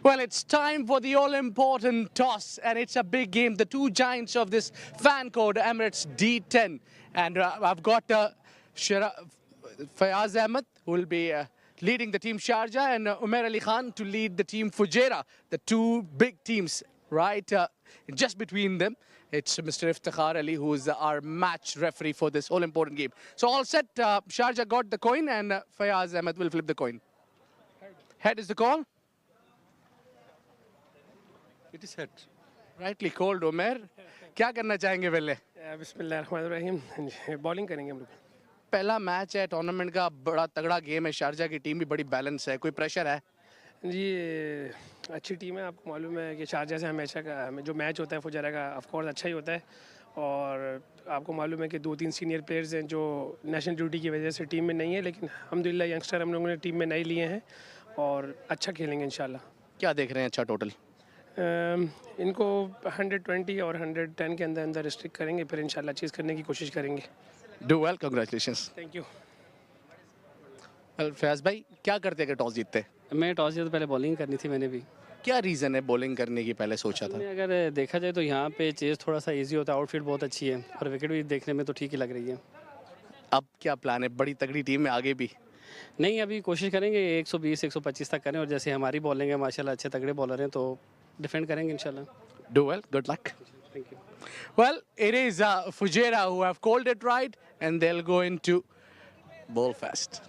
Well, it's time for the all-important toss, and it's a big game. The two giants of this fan code, Emirates D10. And I've got Fayaz Ahmed, who will be leading the team Sharjah, and Umair Ali Khan to lead the team Fujairah. The two big teams, right? Just between them, it's Mr. Iftikhar Ali, who is our match referee for this all-important game. So all set, Sharjah got the coin, and Fayaz Ahmed will flip the coin. Head is the call. It is head. Rightly called उमेर क्या करना चाहेंगे पहले बिस्मिल्लाहिर्रहमानिर्रहीम bowling करेंगे हम लोग पहला मैच है टूर्नामेंट का बड़ा तगड़ा गेम है शारजा की टीम भी बड़ी बैलेंस है कोई प्रेशर है जी अच्छी टीम है आपको मालूम है कि शारजा से हमेशा का जो मैच होता है फुजायरा का ऑफ कोर्स अच्छा ही होता है और आपको मालूम है कि 2-3 सीनियर प्लेयर्स हैं जो नेशनल ड्यूटी की वजह से टीम में नहीं है लेकिन अल्हम्दुलिल्लाह यंगस्टर हम लोगों ने टीम में नए लिए हैं और अच्छा खेलेंगे इंशाल्लाह क्या देख रहे हैं अच्छा टोटल इनको 120 और 110 के अंदर अंदर रिस्ट्रिक्ट करेंगे फिर इंशाल्लाह चीज़ करने की कोशिश करेंगे do well congratulations thank you Faiz भाई क्या करते अगर टॉस जीतते मैं टॉस जीता तो पहले बॉलिंग करनी थी मैंने भी क्या रीज़न है बॉलिंग करने की पहले सोचा था हमने अगर देखा जाए तो यहाँ पे चेज थोड़ा सा इजी होता है आउटफील्ड बहुत अच्छी है और विकेट भी देखने में तो ठीक ही लग रही है अब क्या प्लान है बड़ी तगड़ी टीम है आगे भी नहीं अभी कोशिश करेंगे 120 125 तक करें और जैसे हमारी बॉलिंग है माशाल्लाह अच्छे तगड़े बॉलर हैं तो डिफेंड करेंगे इंशाल्लाह do well good luck thank you Well, it is Fujairah who have called it right, and they'll go into ball fast.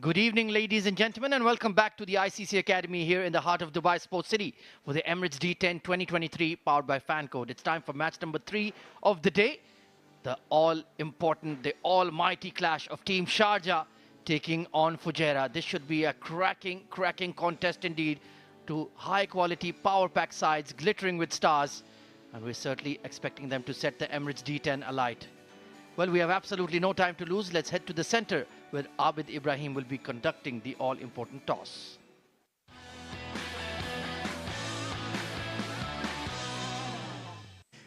Good evening, ladies and gentlemen, and welcome back to the ICC Academy here in the heart of Dubai Sports City for the Emirates D10 2023 powered by FanCode. It's time for match number 3 of the day. The all-important, the almighty clash of Team Sharjah taking on Fujairah. This should be a cracking contest indeed. Two high-quality, power-packed sides glittering with stars. And we're certainly expecting them to set the Emirates D10 alight. Well, we have absolutely no time to lose. Let's head to the center where Abid Ibrahim will be conducting the all-important toss.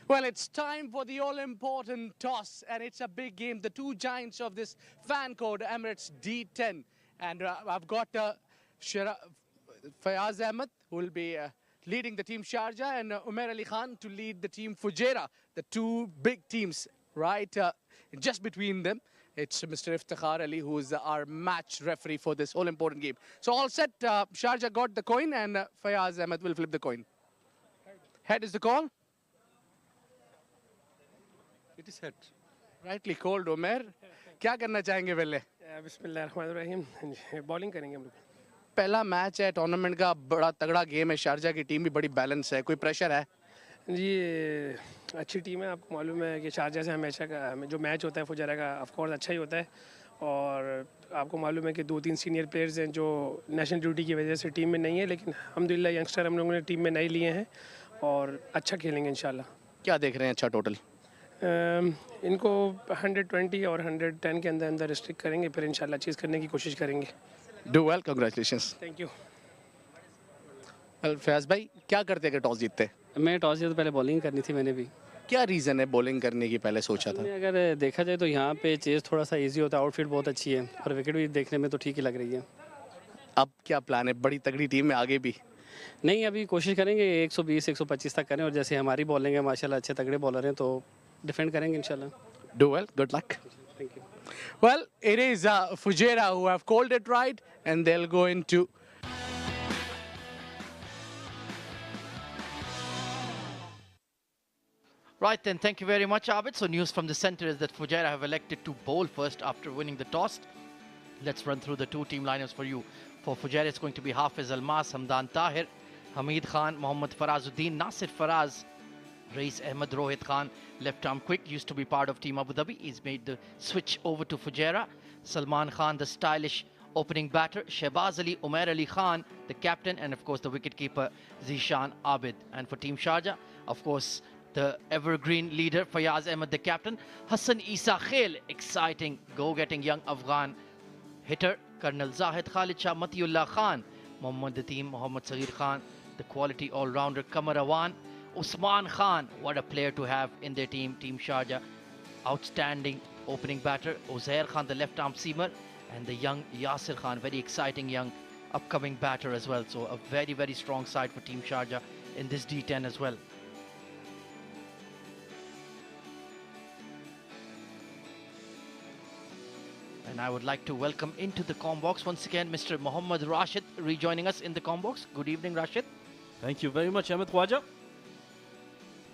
Well, it's time for the all-important toss, and it's a big game. The two giants of this fan code, Emirates D10. And I've got Fayaz Ahmed, who will be leading the team Sharjah, and Umair Ali Khan to lead the team Fujairah. The two big teams, right? Just between them, it's Mr. Iftikhar Ali, who is our match referee for this all-important game. So all set, Sharjah got the coin, and Fayaz Ahmed will flip the coin. Head is the call. It is head. Rightly called, Umair. क्या करना चाहेंगे पहले? बिस्मिल्लाहिर्रहमानिर्रहीम bowling करेंगे हम लोग पहला match है टूर्नामेंट का, बड़ा तगड़ा गेम है। शारजा की टीम भी बड़ी बैलेंस है, कोई प्रेशर है? जी अच्छी टीम है। आपको मालूम है कि शारजा से हमेशा का जो मैच होता है फुजायरा का ऑफ कोर्स अच्छा ही होता है। और आपको मालूम है कि 2-3 सीनियर प्लेयर्स हैं जो नेशनल ड्यूटी की वजह से टीम में नहीं है, लेकिन अल्हम्दुलिल्लाह यंगस्टर हम लोगों ने टीम में नए लिए हैं और अच्छा खेलेंगे इंशाल्लाह। क्या देख रहे हैं अच्छा टोटल? इनको 120 और 110 के अंदर रिस्ट्रिक्ट करेंगे, फिर इंशाल्लाह चीज़ करने की कोशिश करेंगे। Do well, congratulations. Thank you. Faiz भाई, क्या करते अगर टॉस जीतते? मैं टॉस जीत तो पहले बॉलिंग करनी थी मैंने भी। क्या रीज़न है बॉलिंग करने की पहले सोचा था? अगर देखा जाए तो यहाँ पे चेस थोड़ा सा इजी होता है, आउटफील्ड बहुत अच्छी है और विकेट भी देखने में तो ठीक ही लग रही है। अब क्या प्लान है? बड़ी तगड़ी टीम है आगे भी? नहीं, अभी कोशिश करेंगे 120-125 तक करें, और जैसे हमारी बॉलिंग है माशाल्लाह अच्छे तगड़े बॉलर हैं, तो डिफेंड करेंगे इंशाल्लाह। Do well, good luck. Thank you. Well, it is Fujairah who have called it right, and they'll go into Right then, thank you very much, Abid. So news from the center is that Fujairah have elected to bowl first after winning the toss. Let's run through the two team lineups for you. For Fujairah, it's going to be Hafiz Almas, Hamdan Tahir, Hamid Khan, Mohammad Farazuddin, Nasir Faraz, Rais Ahmed, Rohit Khan, left arm quick, used to be part of Team Abu Dhabi. He's made the switch over to Fujairah. Salman Khan, the stylish opening batter. Shehbaz Ali, Umair Ali Khan, the captain, and of course the wicketkeeper Zishan Abid. And for Team Sharjah, of course, the evergreen leader Fayaz Ahmed, the captain. Hassan Isa Khail, exciting, go-getting young Afghan hitter. Colonel Zahid Khalid Shah, Matiullah Khan, Mohammad Dateem, Mohammad Saghir Khan, the quality all-rounder Qamar Awan. Usman Khan, what a player to have in their team, Team Sharjah. Outstanding opening batter. Uzair Khan, the left-arm seamer. And the young Yasir Khan, very exciting young upcoming batter as well. So a very, very strong side for Team Sharjah in this D10 as well. And I would like to welcome into the comm box once again Mr. Mohammad Rashid rejoining us in the comm box. Good evening, Rashid. Thank you very much, Ahmed Khwaja.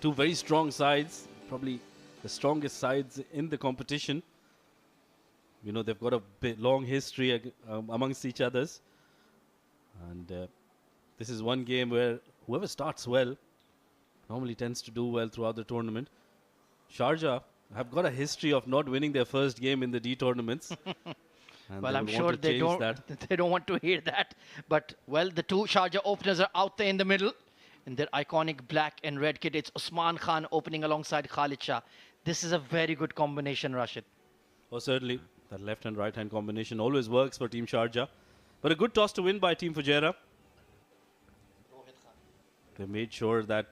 Two very strong sides, probably the strongest sides in the competition. You know, they've got a long history amongst each others. And this is one game where whoever starts well normally tends to do well throughout the tournament. Sharjah have got a history of not winning their first game in the D tournaments. Well, I'm sure they don't want to hear that. But, well, the two Sharjah openers are out there in the middle. In their iconic black and red kit, it's Usman Khan opening alongside Khalid Shah. This is a very good combination, Rashid. Oh, certainly. That left and right hand combination always works for Team Sharjah. But a good toss to win by Team Fujairah. They made sure that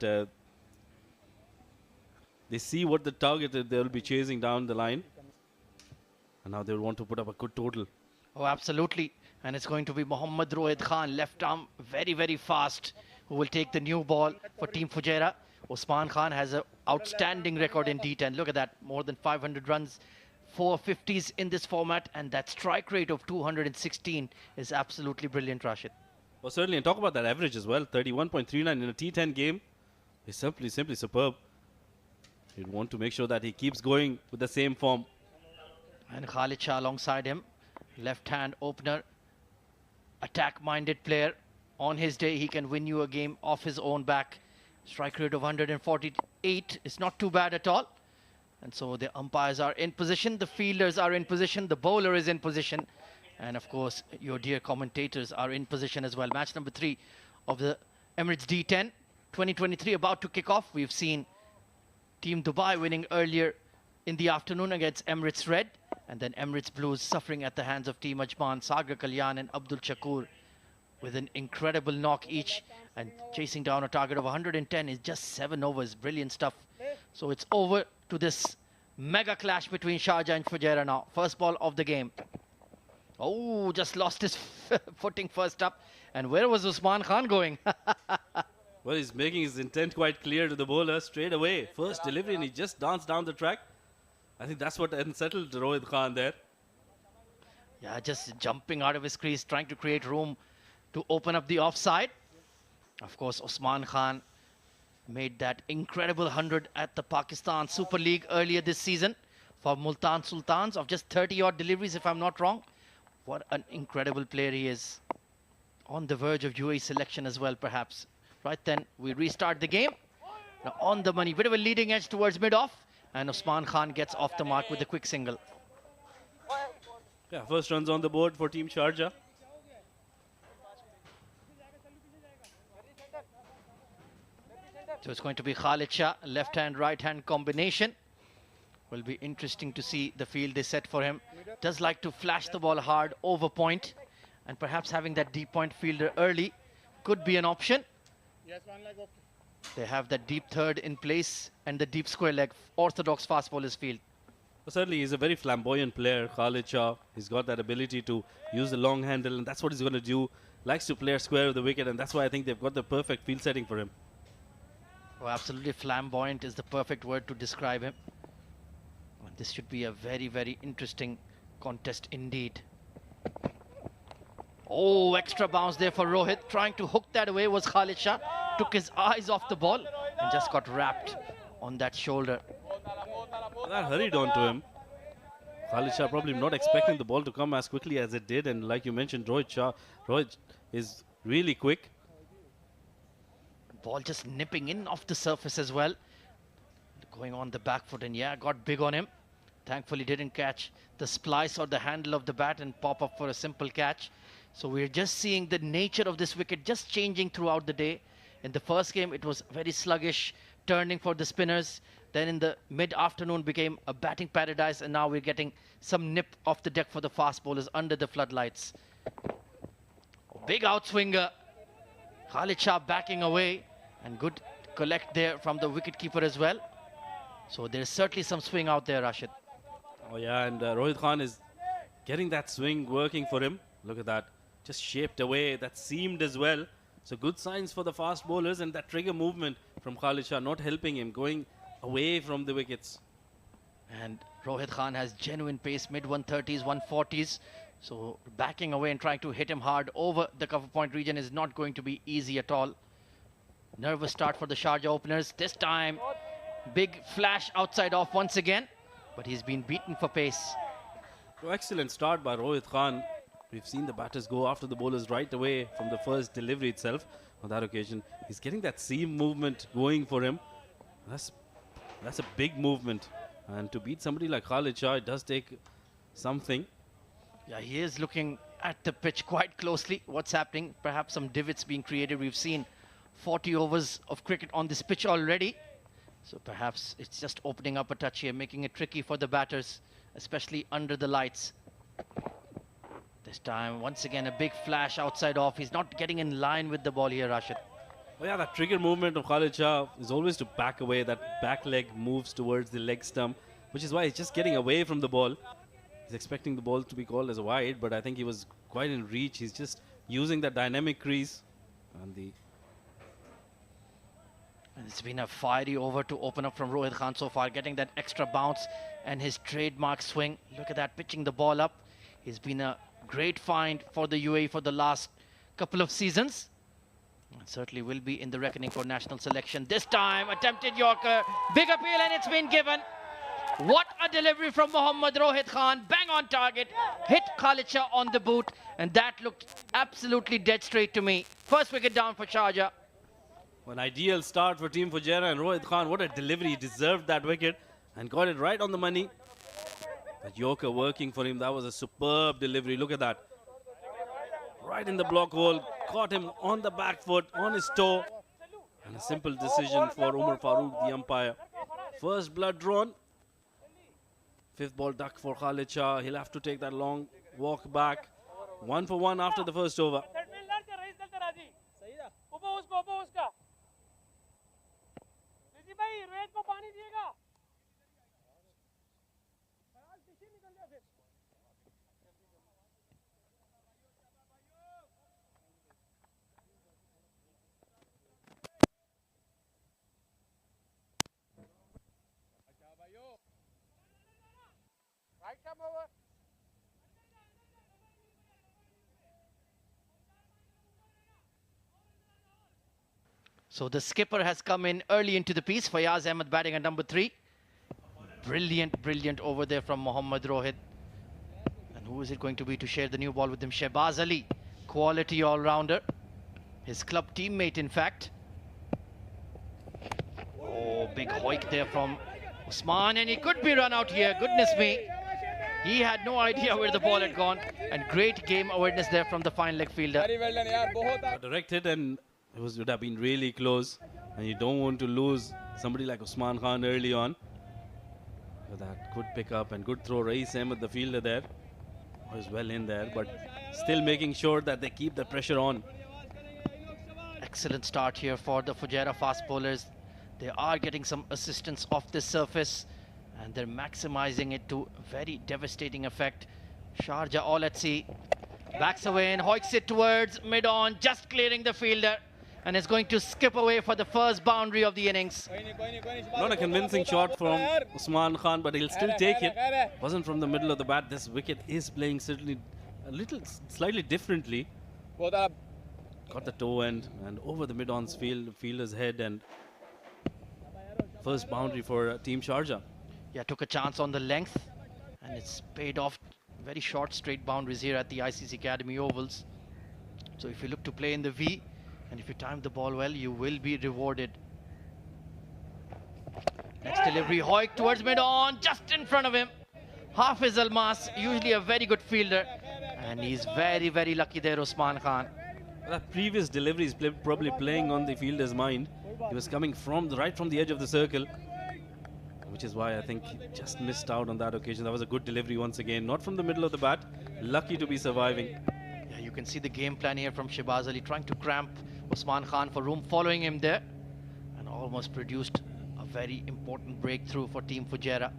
they see what the target that they'll be chasing down the line. And now they'll want to put up a good total. Oh, absolutely. And it's going to be Mohammad Rohit Khan, left arm, very, very fast, who will take the new ball for Team Fujairah. Usman Khan has an outstanding record in D10. Look at that, more than 500 runs, 4 50s in this format, and that strike rate of 216 is absolutely brilliant, Rashid. Well, certainly, and talk about that average as well, 31.39 in a T10 game is simply superb. You'd want to make sure that he keeps going with the same form. And Khalid Shah alongside him, left-hand opener, attack-minded player. On his day, he can win you a game off his own back. Strike rate of 148 is not too bad at all. And so the umpires are in position, the fielders are in position, the bowler is in position. And of course, your dear commentators are in position as well. Match number 3 of the Emirates D10 2023 about to kick off. We've seen Team Dubai winning earlier in the afternoon against Emirates Red. And then Emirates Blues suffering at the hands of Team Ajman, Sagar Kalyan and Abdul Shakur with an incredible knock each. And chasing down a target of 110 is just 7 overs. Brilliant stuff. So it's over to this mega clash between Sharjah and Fujairah now. First ball of the game. Oh, just lost his footing first up. And where was Usman Khan going? Well, he's making his intent quite clear to the bowler straight away. First delivery and he just danced down the track. I think that's what unsettled Rohit Khan there. Yeah, just jumping out of his crease, trying to create room to open up the offside. Of course, Usman Khan made that incredible 100 at the Pakistan Super League earlier this season for Multan Sultans of just 30-odd deliveries, if I'm not wrong. What an incredible player he is. On the verge of UAE selection as well, perhaps. Right then, we restart the game. Now on the money, bit of a leading edge towards mid-off. And Usman Khan gets off the mark with a quick single. Yeah, first runs on the board for Team Sharjah. So it's going to be Khalid Shah, left-hand, right-hand combination. Will be interesting to see the field they set for him. Does like to flash the ball hard over point, and perhaps having that deep point fielder early could be an option. They have that deep third in place and the deep square leg orthodox fast bowlers field. Well, certainly he's a very flamboyant player, Khalid Shah. He's got that ability to use the long handle, and that's what he's going to do. Likes to play square of the wicket, and that's why I think they've got the perfect field setting for him. Oh, absolutely flamboyant is the perfect word to describe him. And this should be a very, very interesting contest indeed. Oh, extra bounce there for Rohit. Trying to hook that away was Khalid Shah. Took his eyes off the ball and just got wrapped on that shoulder. That hurried on to him. Khalid Shah probably not expecting the ball to come as quickly as it did. And like you mentioned, Rohit is really quick. Ball just nipping in off the surface as well. Going on the back foot, and yeah, got big on him. Thankfully didn't catch the splice or the handle of the bat and pop up for a simple catch. So we're just seeing the nature of this wicket just changing throughout the day. In the first game, it was very sluggish, turning for the spinners. Then in the mid-afternoon became a batting paradise, and now we're getting some nip off the deck for the fast bowlers under the floodlights. Big outswinger. Khalid Shah backing away, and good collect there from the wicketkeeper as well. So there's certainly some swing out there, Rashid. Oh yeah, and Rohit Khan is getting that swing working for him. Look at that. Just shaped away. That seamed as well. So good signs for the fast bowlers, and that trigger movement from Khalid Shah not helping him, going away from the wickets. And Rohit Khan has genuine pace, mid-130s, 140s. So backing away and trying to hit him hard over the cover point region is not going to be easy at all. Nervous start for the Sharjah openers. This time, big flash outside off once again. But he's been beaten for pace. So excellent start by Rohit Khan. We've seen the batters go after the bowlers right away from the first delivery itself. On that occasion, he's getting that seam movement going for him. That's a big movement. And to beat somebody like Khalid Shah, it does take something. Yeah, he is looking at the pitch quite closely. What's happening? Perhaps some divots being created. We've seen 40 overs of cricket on this pitch already. So perhaps it's just opening up a touch here, making it tricky for the batters, especially under the lights. This time, once again, a big flash outside off. He's not getting in line with the ball here, Rashid. Oh yeah, that trigger movement of Khalid Shah is always to back away. That back leg moves towards the leg stump, which is why he's just getting away from the ball. He's expecting the ball to be called as a wide, but I think he was quite in reach. He's just using that dynamic crease. And it's been a fiery over to open up from Rohit Khan so far, getting that extra bounce and his trademark swing. Look at that, pitching the ball up. He's been a great find for the UAE for the last couple of seasons. And certainly will be in the reckoning for national selection. This time, attempted Yorker, big appeal, and it's been given. What a delivery from Mohammad Rohit Khan. Bang on target. Hit Khalid Shah on the boot. And that looked absolutely dead straight to me. First wicket down for Sharjah. An ideal start for Team Fujairah, and Rohit Khan, what a delivery. He deserved that wicket and got it right on the money. That Yorker working for him, that was a superb delivery. Look at that. Right in the block hole, caught him on the back foot, on his toe. And a simple decision for Umar Farooq, the umpire. First blood drawn. Fifth ball duck for Khalid Shah. He'll have to take that long walk back. 1 for 1 after the first over. So the skipper has come in early into the piece. Fayaz Ahmed batting at number 3. Brilliant, brilliant over there from Mohammad Rohit. And who is it going to be to share the new ball with him? Shehbaz Ali, quality all-rounder. His club teammate, in fact. Oh, big hoik there from Usman, and he could be run out here. Goodness me. He had no idea where the ball had gone. And great game awareness there from the fine leg fielder. Direct hit, and it would have been really close. And you don't want to lose somebody like Usman Khan early on. But that good pick up and good throw. Rais Ahmed, the fielder there, was well in there, but still making sure that they keep the pressure on. Excellent start here for the Fujairah fast bowlers. They are getting some assistance off this surface, and they're maximizing it to very devastating effect. Sharjah all at sea. Backs away and hoiks it towards mid-on, just clearing the fielder, and is going to skip away for the first boundary of the innings. Not a convincing shot from Usman Khan, but he'll still take it. Wasn't from the middle of the bat. This wicket is playing certainly slightly differently. Got the toe end and over the mid-on's fielder's head, and first boundary for Team Sharjah. Yeah, took a chance on the length, and it's paid off. Very short straight boundaries here at the ICC Academy Ovals. So if you look to play in the V, and if you time the ball well, you will be rewarded. Next delivery, hoik towards mid-on, just in front of him. Hafiz Almas, usually a very good fielder, and he's very, very lucky there, Usman Khan. That previous delivery is probably playing on the fielder's mind. He was coming right from the edge of the circle, which is why I think he just missed out on that occasion. That was a good delivery once again, not from the middle of the bat. Lucky to be surviving. Yeah, you can see the game plan here from Shehbaz Ali, trying to cramp Usman Khan for room, following him there, and almost produced a very important breakthrough for Team Fujairah.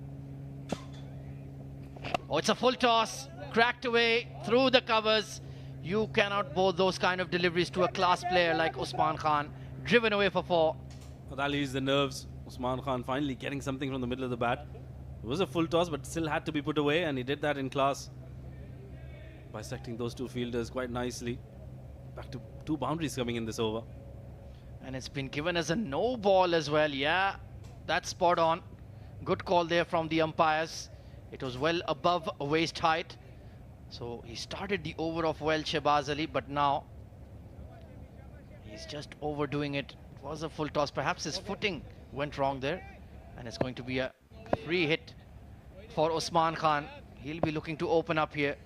Oh, it's a full toss, cracked away through the covers. You cannot bowl those kind of deliveries to a class player like Usman Khan. Driven away for 4. Well, that leaves the nerves. Usman Khan finally getting something from the middle of the bat. It was a full toss, but still had to be put away, and he did that in class, bisecting those two fielders quite nicely. Back to 2 boundaries coming in this over. And it's been given as a no ball as well. Yeah, that's spot on. Good call there from the umpires. It was well above waist height. So he started the over off well, Shehbaz Ali, but now he's just overdoing it. It was a full toss. Perhaps his footing went wrong there, and it's going to be a free hit for Usman Khan. He'll be looking to open up here.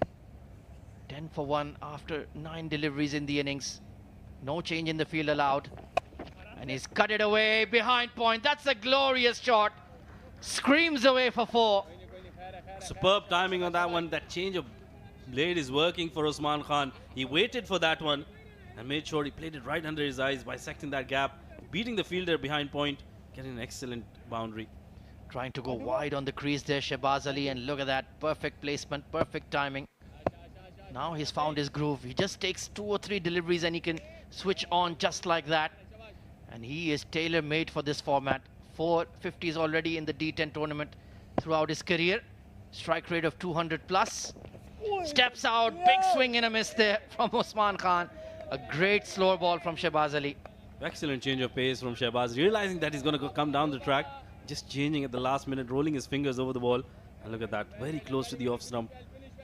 10 for 1 after 9 deliveries in the innings. No change in the field allowed. And he's cut it away behind point. That's a glorious shot. Screams away for 4. Superb timing on that one. That change of blade is working for Usman Khan. He waited for that one and made sure he played it right under his eyes, bisecting that gap, beating the fielder behind point, getting an excellent boundary. Trying to go wide on the crease there, Shehbaz Ali, and look at that. Perfect placement, perfect timing. Now he's found his groove. He just takes 2 or 3 deliveries and he can switch on just like that. And he is tailor-made for this format. 4 50s already in the D10 tournament throughout his career. Strike rate of 200 plus. Steps out, big swing and a miss there from Usman Khan. A great slow ball from Shehbaz Ali. Excellent change of pace from Shehbaz, realizing that he's going to come down the track. just changing at the last minute, rolling his fingers over the ball. And look at that, very close to the off stump.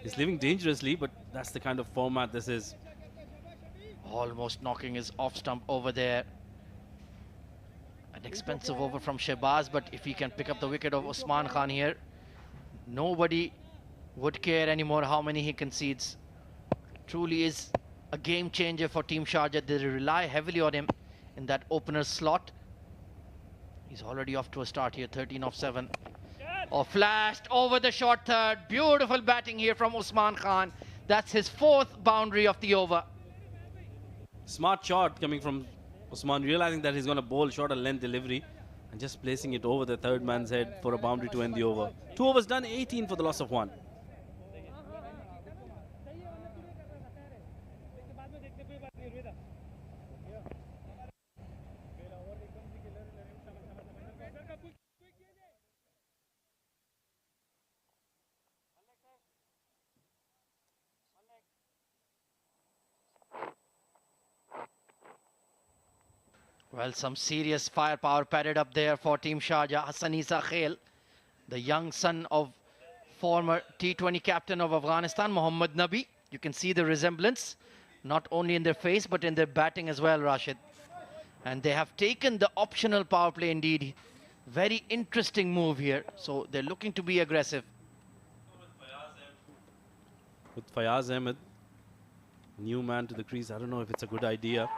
He's living dangerously, but that's the kind of format this is. Almost knocking his off stump over there. An expensive over from Shehbaz, but if he can pick up the wicket of Usman Khan here, nobody would care anymore how many he concedes. Truly is a game changer for Team Sharjah. They rely heavily on him in that opener slot. He's already off to a start here, 13 off 7. Oh, flashed over the short third. Beautiful batting here from Usman Khan. That's his 4th boundary of the over. Smart shot coming from Usman, realizing that he's going to bowl short a length delivery and just placing it over the third man's head for a boundary to end the over. 2 overs done, 18 for the loss of 1. Well, some serious firepower padded up there for Team Sharjah. Hassan Isa Khail, the young son of former T20 captain of Afghanistan, Mohammad Nabi. You can see the resemblance, not only in their face, but in their batting as well, Rashid. And they have taken the optional power play indeed. Very interesting move here. So they're looking to be aggressive. With Fayaz Ahmed, new man to the crease. I don't know if it's a good idea.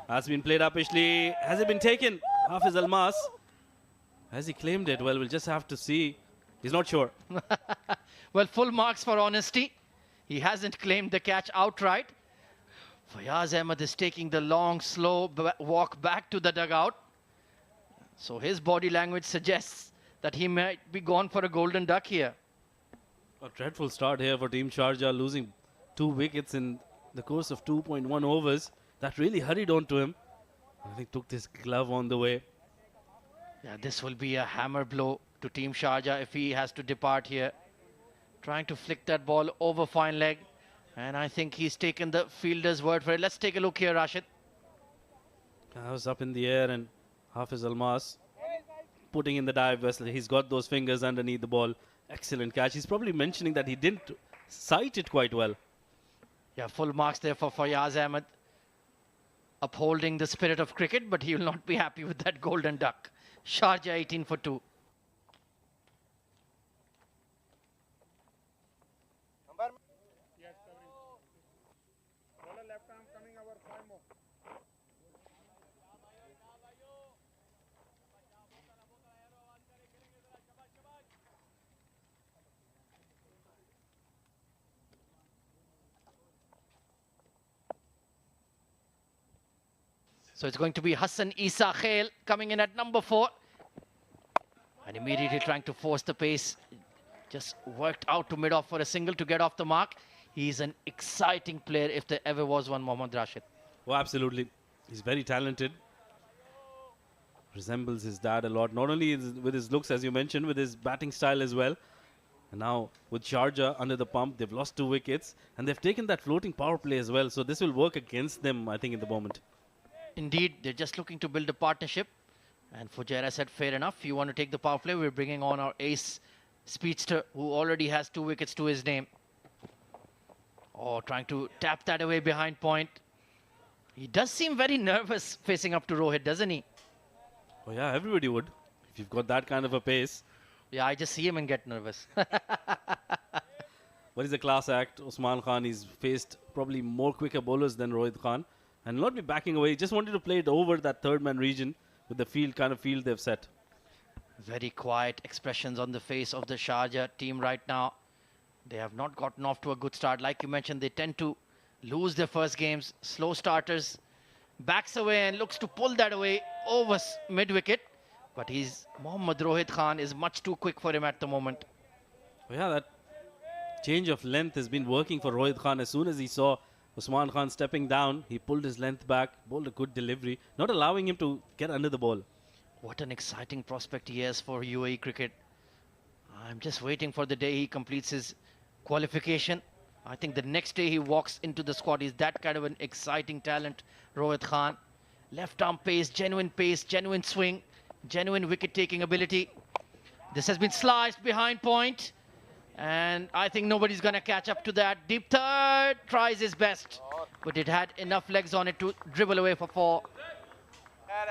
Has been played uppishly. Has it been taken? Hafiz Almas. Has he claimed it? Well, we'll just have to see. He's not sure. Well, full marks for honesty. He hasn't claimed the catch outright. Fayaz Ahmed is taking the long, slow walk back to the dugout. So his body language suggests that he might be gone for a golden duck here. A dreadful start here for Team Sharjah, losing 2 wickets in the course of 2.1 overs. That really hurried on to him. I think took this glove on the way. Yeah, this will be a hammer blow to Team Sharjah if he has to depart here. Trying to flick that ball over fine leg. And I think he's taken the fielder's word for it. Let's take a look here, Rashid. That was up in the air, and Hafiz Almas putting in the dive vessel. He's got those fingers underneath the ball. Excellent catch. He's probably mentioning that he didn't sight it quite well. Yeah, full marks there for Fayaz Ahmed. Upholding the spirit of cricket, but he will not be happy with that golden duck. Sharjah 18 for 2. So it's going to be Hassan Isa Khail coming in at number 4. And immediately trying to force the pace. Just worked out to mid-off for a single to get off the mark. He's an exciting player if there ever was one, Mohammad Rashid. Oh, absolutely. He's very talented. Resembles his dad a lot. Not only with his looks, as you mentioned, with his batting style as well. And now with Sharjah under the pump, they've lost 2 wickets. And they've taken that floating power play as well. So this will work against them, I think, in the moment. Indeed, they're just looking to build a partnership. And Fujairah said, fair enough. You want to take the power play? We're bringing on our ace speedster, who already has 2 wickets to his name. Oh, trying to tap that away behind point. He does seem very nervous facing up to Rohit, doesn't he? Oh, yeah, everybody would. If you've got that kind of a pace. Yeah, I just see him and get nervous. But he's a class act. Usman Khan, he's faced probably more quicker bowlers than Rohit Khan. And not be backing away. He just wanted to play it over that third man region with the kind of field they've set. Very quiet expressions on the face of the Sharjah team right now. They have not gotten off to a good start. Like you mentioned, they tend to lose their first games. Slow starters. Backs away and looks to pull that away over mid-wicket. But Mohammad Rohit Khan is much too quick for him at the moment. Oh yeah, that change of length has been working for Rohit Khan. As soon as he saw Usman Khan stepping down, he pulled his length back, bowled a good delivery, not allowing him to get under the ball. What an exciting prospect he has for UAE cricket. I'm just waiting for the day he completes his qualification. I think the next day he walks into the squad. He's that kind of an exciting talent, Rohit Khan. Left arm pace, genuine swing. genuine wicket-taking ability. This has been sliced behind point, and I think nobody's going to catch up to that. Deep third tries his best, but it had enough legs on it to dribble away for 4.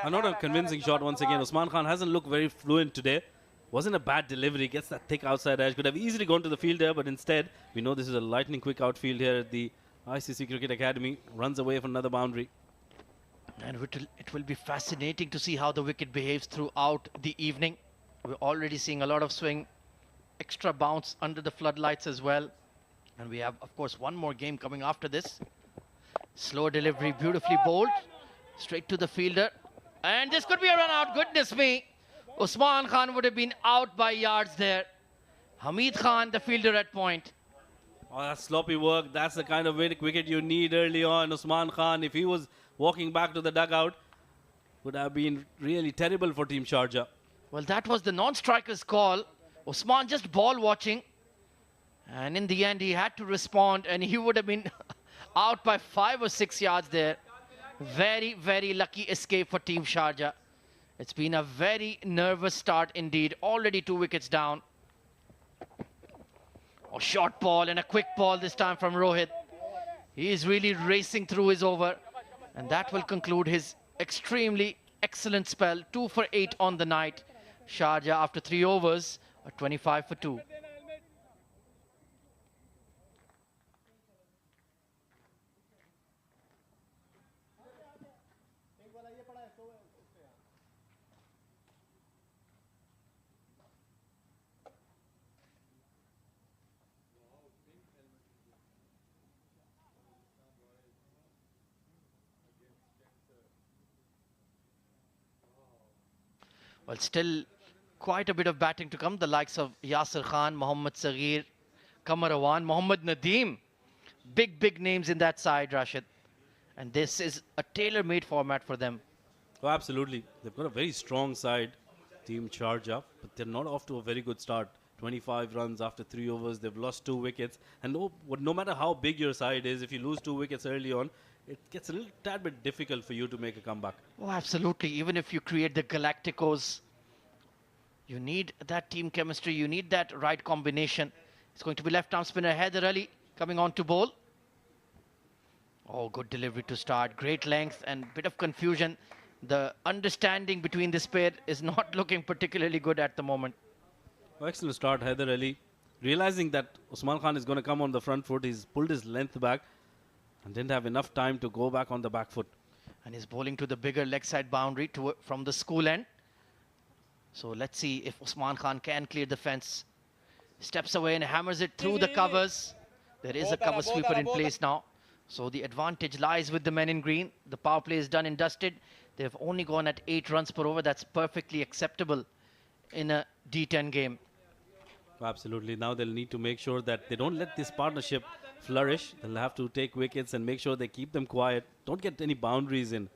Not a convincing shot once again. Usman Khan hasn't looked very fluent today. Wasn't a bad delivery. Gets that thick outside edge. Could have easily gone to the field there, but instead, we know this is a lightning quick outfield here at the ICC Cricket Academy. Runs away for another boundary. And it will be fascinating to see how the wicket behaves throughout the evening. We're already seeing a lot of swing, extra bounce under the floodlights as well. And we have, of course, one more game coming after this. Slow delivery, beautifully bowled. Straight to the fielder. And this could be a run out. Goodness me. Usman Khan would have been out by yards there. Hamid Khan, the fielder at point. Oh, that's sloppy work. That's the kind of wicket you need early on. Usman Khan, if he was walking back to the dugout, would have been really terrible for Team Sharjah. Well, that was the non-striker's call. Usman just ball watching. And in the end, he had to respond, and he would have been out by 5 or 6 yards there. Very, very lucky escape for Team Sharjah. It's been a very nervous start indeed. Already 2 wickets down. A short ball and a quick ball this time from Rohit. He is really racing through his over. And that will conclude his extremely excellent spell. 2 for 8 on the night. Sharjah, after 3 overs, a 25 for 2. Well, still quite a bit of batting to come. The likes of Yasir Khan, Mohammad Saghir, Qamar Awan, Mohammad Nadeem. Big names in that side, Rashid. And this is a tailor-made format for them. Oh, absolutely. They've got a very strong side, Team Sharjah, but they're not off to a very good start. 25 runs after 3 overs. They've lost 2 wickets. And no matter how big your side is, if you lose 2 wickets early on, it gets a little tad bit difficult for you to make a comeback. Oh, absolutely. Even if you create the Galacticos, you need that team chemistry. You need that right combination. It's going to be left-arm spinner Haider Ali coming on to bowl. Oh, good delivery to start. Great length and bit of confusion. The understanding between this pair is not looking particularly good at the moment. Oh, excellent start, Haider Ali. Realizing that Usman Khan is going to come on the front foot, he's pulled his length back and didn't have enough time to go back on the back foot. And he's bowling to the bigger leg side boundary from the school end. So let's see if Usman Khan can clear the fence. Steps away and hammers it through the covers. There is a cover sweeper in place now. So the advantage lies with the men in green. The power play is done and dusted. They've only gone at 8 runs per over. That's perfectly acceptable in a D10 game. Absolutely. Now they'll need to make sure that they don't let this partnership flourish. They'll have to take wickets and make sure they keep them quiet. Don't get any boundaries in.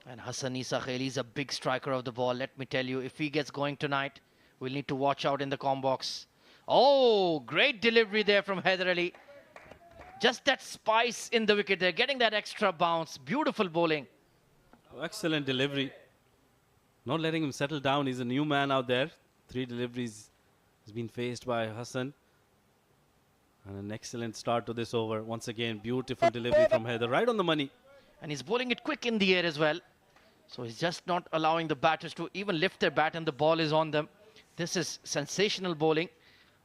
And Hassan Isa Khaili is a big striker of the ball. Let me tell you, if he gets going tonight, we'll need to watch out in the com box. Oh, great delivery there from Haider Ali. Just that spice in the wicket there, getting that extra bounce. Beautiful bowling. Oh, excellent delivery. Not letting him settle down. He's a new man out there. 3 deliveries has been faced by Hassan. And an excellent start to this over. Once again, beautiful delivery from Haider, right on the money. And he's bowling it quick in the air as well. So he's just not allowing the batters to even lift their bat, and the ball is on them. This is sensational bowling.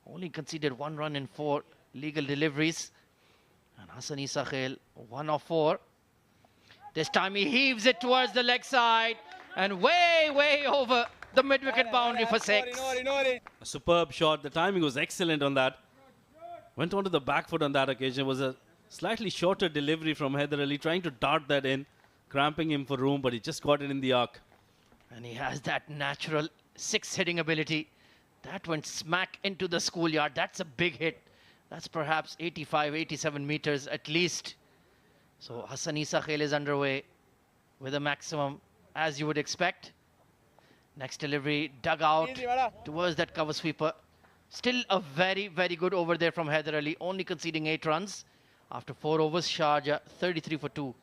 Only conceded 1 run in 4 legal deliveries. And Hassan Isa Khail, 1 of 4. This time he heaves it towards the leg side. And way over the mid-wicket boundary for 6. A superb shot. The timing was excellent on that. Went onto the back foot on that occasion. It was a slightly shorter delivery from Haider Ali, trying to dart that in, cramping him for room, but he just got it in the arc. And he has that natural 6 hitting ability. That went smack into the schoolyard. That's a big hit. That's perhaps 85, 87 meters at least. So Hassan Isa Khail is underway with a maximum, as you would expect. Next delivery, dug out towards that cover sweeper. Still a very good over there from Haider Ali, only conceding 8 runs. After 4 overs, Sharjah 33 for 2.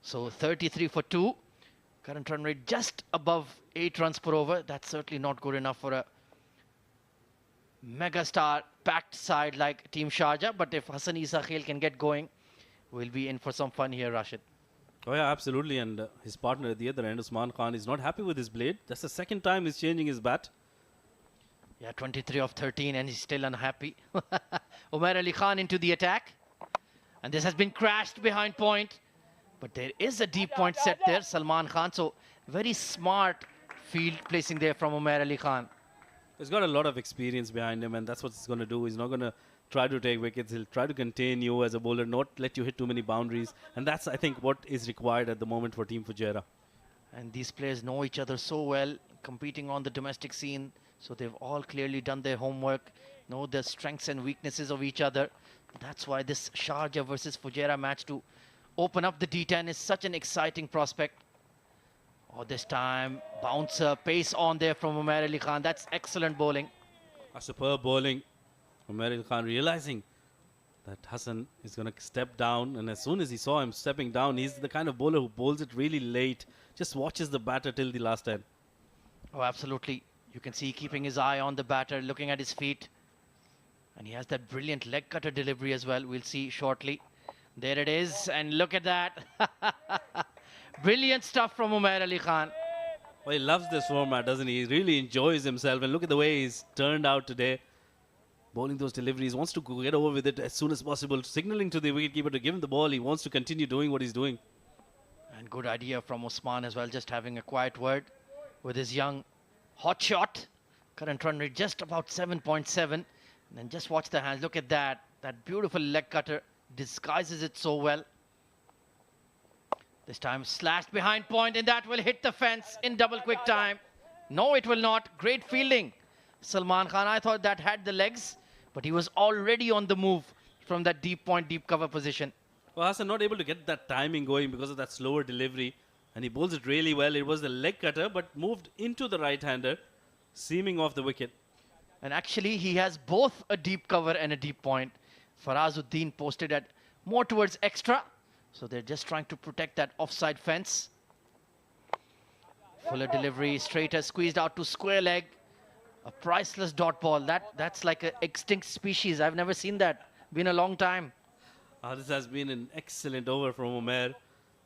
So 33 for 2. Current run rate just above 8 runs per over. That's certainly not good enough for a megastar packed side like Team Sharjah. But if Hassan Isa Khail can get going, we'll be in for some fun here, Rashid. Oh yeah, absolutely. And his partner at the other end, Usman Khan, is not happy with his blade. That's the second time he's changing his bat. Yeah, 23 of 13 and he's still unhappy. Umar Ali Khan into the attack. And this has been crashed behind point. But there is a deep point set there, Salman Khan. So very smart field placing there from Umar Ali Khan. He's got a lot of experience behind him, and that's what he's going to do. He's not going to try to take wickets. He'll try to contain you as a bowler, not let you hit too many boundaries. And that's, I think, what is required at the moment for Team Fujairah. And these players know each other so well, competing on the domestic scene. So they've all clearly done their homework, know the strengths and weaknesses of each other. That's why this Sharjah versus Fujairah match to open up the D10 is such an exciting prospect. Oh, this time, bouncer, pace on there from Umar Ali Khan. That's excellent bowling. A superb bowling. Umar Ali Khan realizing that Hassan is going to step down. And as soon as he saw him stepping down, he's the kind of bowler who bowls it really late. Just watches the batter till the last end. Oh, absolutely. You can see keeping his eye on the batter, looking at his feet. And he has that brilliant leg cutter delivery as well. We'll see shortly. There it is. And look at that. Brilliant stuff from Umar Ali Khan. Well, he loves this format, doesn't he? He really enjoys himself. And look at the way he's turned out today. Bowling those deliveries. Wants to get over with it as soon as possible. Signaling to the wicketkeeper to give him the ball. He wants to continue doing what he's doing. And good idea from Usman as well. Just having a quiet word with his young hot shot. Current run rate just about 7.7. And then just watch the hands. Look at that. That beautiful leg cutter disguises it so well. This time slashed behind point, and that will hit the fence in double quick time. No, it will not. Great fielding. Salman Khan, I thought that had the legs, but he was already on the move from that deep point, deep cover position. Well, Hassan not able to get that timing going because of that slower delivery. And he bowls it really well. It was the leg cutter, but moved into the right-hander, seaming off the wicket. And actually, he has both a deep cover and a deep point. Farazuddin posted at more towards extra. So they're just trying to protect that offside fence. Fuller delivery, straighter, squeezed out to square leg. A priceless dot ball. That's like an extinct species. I've never seen that. Been a long time. This has been an excellent over from Umar.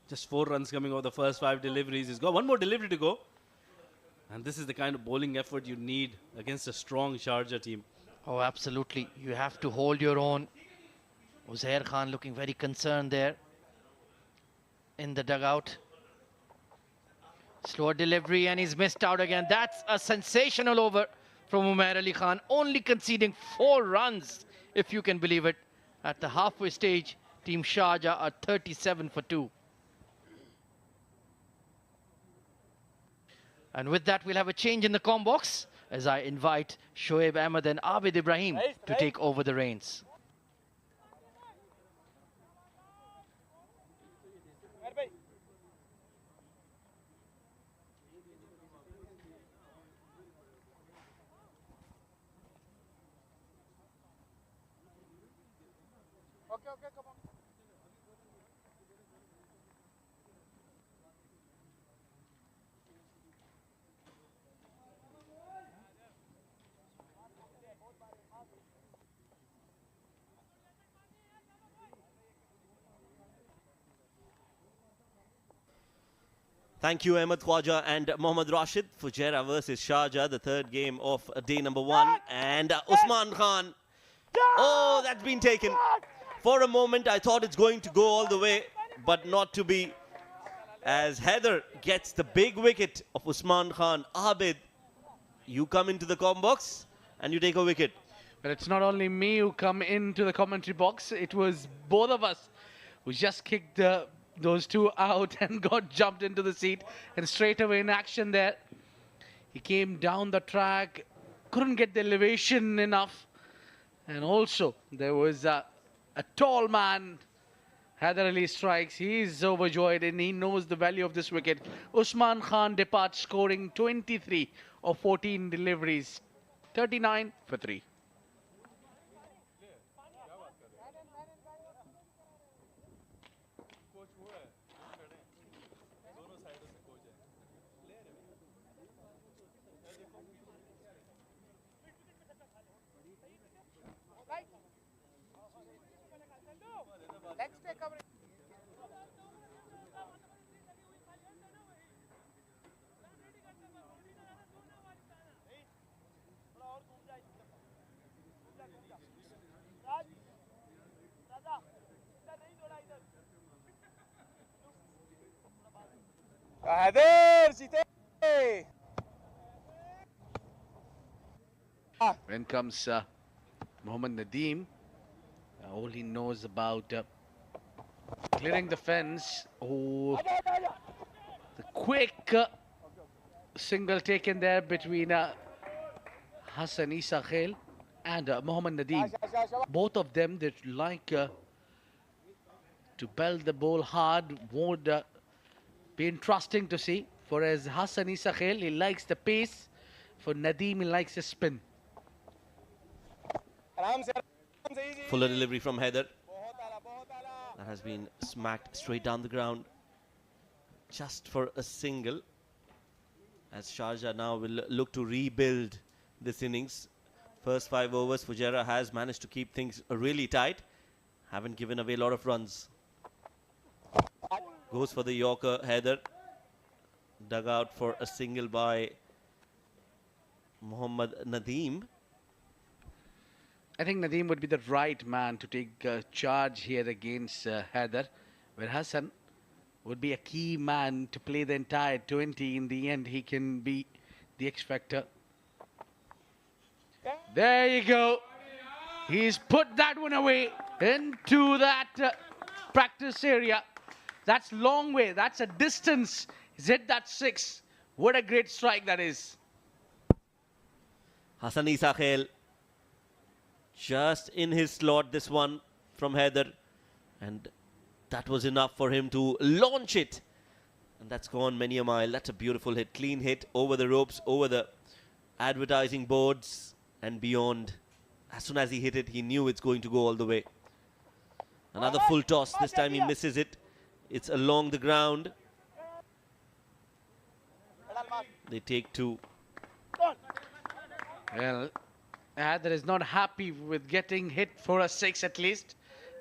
Just 4 runs coming over the first 5 deliveries. He's got one more delivery to go. And this is the kind of bowling effort you need against a strong Sharjah team. Oh, absolutely. You have to hold your own. Uzair Khan looking very concerned there in the dugout. Slower delivery and he's missed out again. That's a sensational over from Umar Ali Khan. Only conceding 4 runs, if you can believe it. At the halfway stage, Team Sharjah are 37 for 2. And with that, we'll have a change in the comm box as I invite Shoaib Ahmed and Abid Ibrahim to take over the reins. Thank you, Ahmed Khwaja and Mohammad Rashid. Fujairah versus Sharjah, the third game of day number 1. And Usman Khan. Oh, that's been taken. For a moment, I thought it's going to go all the way, but not to be. As Heather gets the big wicket of Usman Khan. Abid, you come into the comm box and you take a wicket. But it's not only me who come into the commentary box. It was both of us who just kicked those 2 out and got jumped into the seat. And straight away in action there. He came down the track, couldn't get the elevation enough. And also there was a tall man Haider Ali strikes. He is overjoyed and he knows the value of this wicket. Usman Khan departs scoring 23 of 14 deliveries. 39 for 3. When comes Mohammad Nadeem, all he knows about clearing the fence. Oh, the quick single taken there between Hassan Isa Khail and Mohammad Nadeem. Both of them, they like to belt the ball hard, would be interesting to see. For as Hassan Isa Khail, he likes the pace. For Nadeem, he likes the spin. Fuller delivery from Haider. That has been smacked straight down the ground. Just for a single. As Sharjah now will look to rebuild this innings. First 5 overs, Fujairah has managed to keep things really tight. Haven't given away a lot of runs. Goes for the Yorker, Haider. Dug out for a single by Mohammad Nadeem. I think Nadeem would be the right man to take charge here against Haider, where Hassan would be a key man to play the entire 20. In the end, he can be the X factor. There you go. He's put that one away into that practice area. That's long way. That's a distance. He's hit that 6. What a great strike that is. Hassan Isa Khail. Just in his slot, this one from Haider. And that was enough for him to launch it. And that's gone many a mile. That's a beautiful hit. Clean hit over the ropes, over the advertising boards and beyond. As soon as he hit it, he knew it's going to go all the way. Another full toss. This time he misses it. It's along the ground. They take 2. Well, Haider is not happy with getting hit for a 6 at least.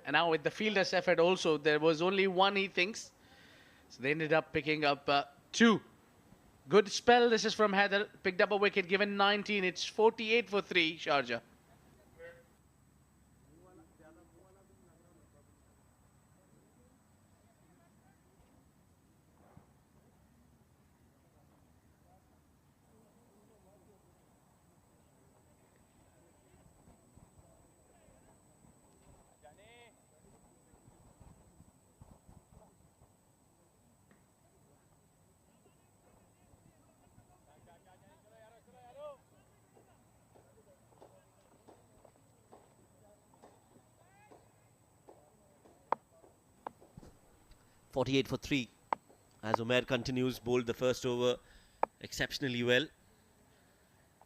And now with the fielder's effort also, there was only 1, he thinks. So they ended up picking up 2. Good spell. This is from Haider. Picked up a wicket, given 19. It's 48 for 3, Sharjah. .48 for 3. As Umair continues, bowled the first over exceptionally well.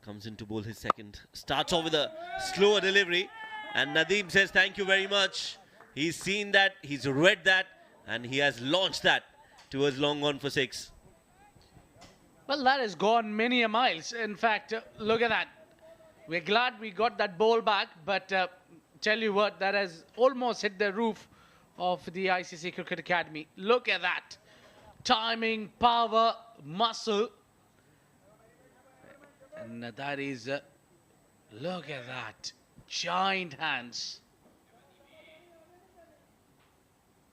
Comes in to bowl his second. Starts off with a slower delivery. And Nadeem says thank you very much. He's seen that, he's read that, and he has launched that towards long on for 6. Well, that has gone many a miles. In fact, look at that. We're glad we got that ball back, but tell you what, that has almost hit the roof of the ICC Cricket Academy. Look at that. Timing, power, muscle. And that is, look at that. Giant hands.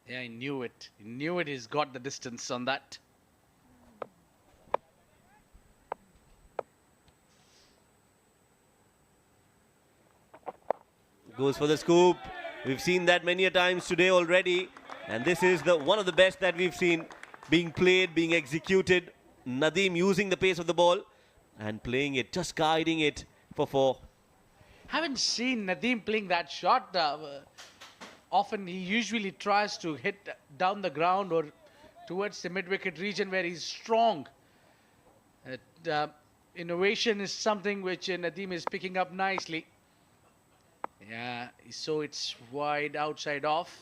Yeah, I knew it. I knew it. He's got the distance on that. Goes for the scoop. We've seen that many a times today already. And this is one of the best that we've seen being played, being executed. Nadeem using the pace of the ball and playing it, just guiding it for 4. Haven't seen Nadeem playing that shot often he usually tries to hit down the ground or towards the mid-wicket region where he's strong. Innovation is something which Nadeem is picking up nicely. Yeah, so it's wide outside off.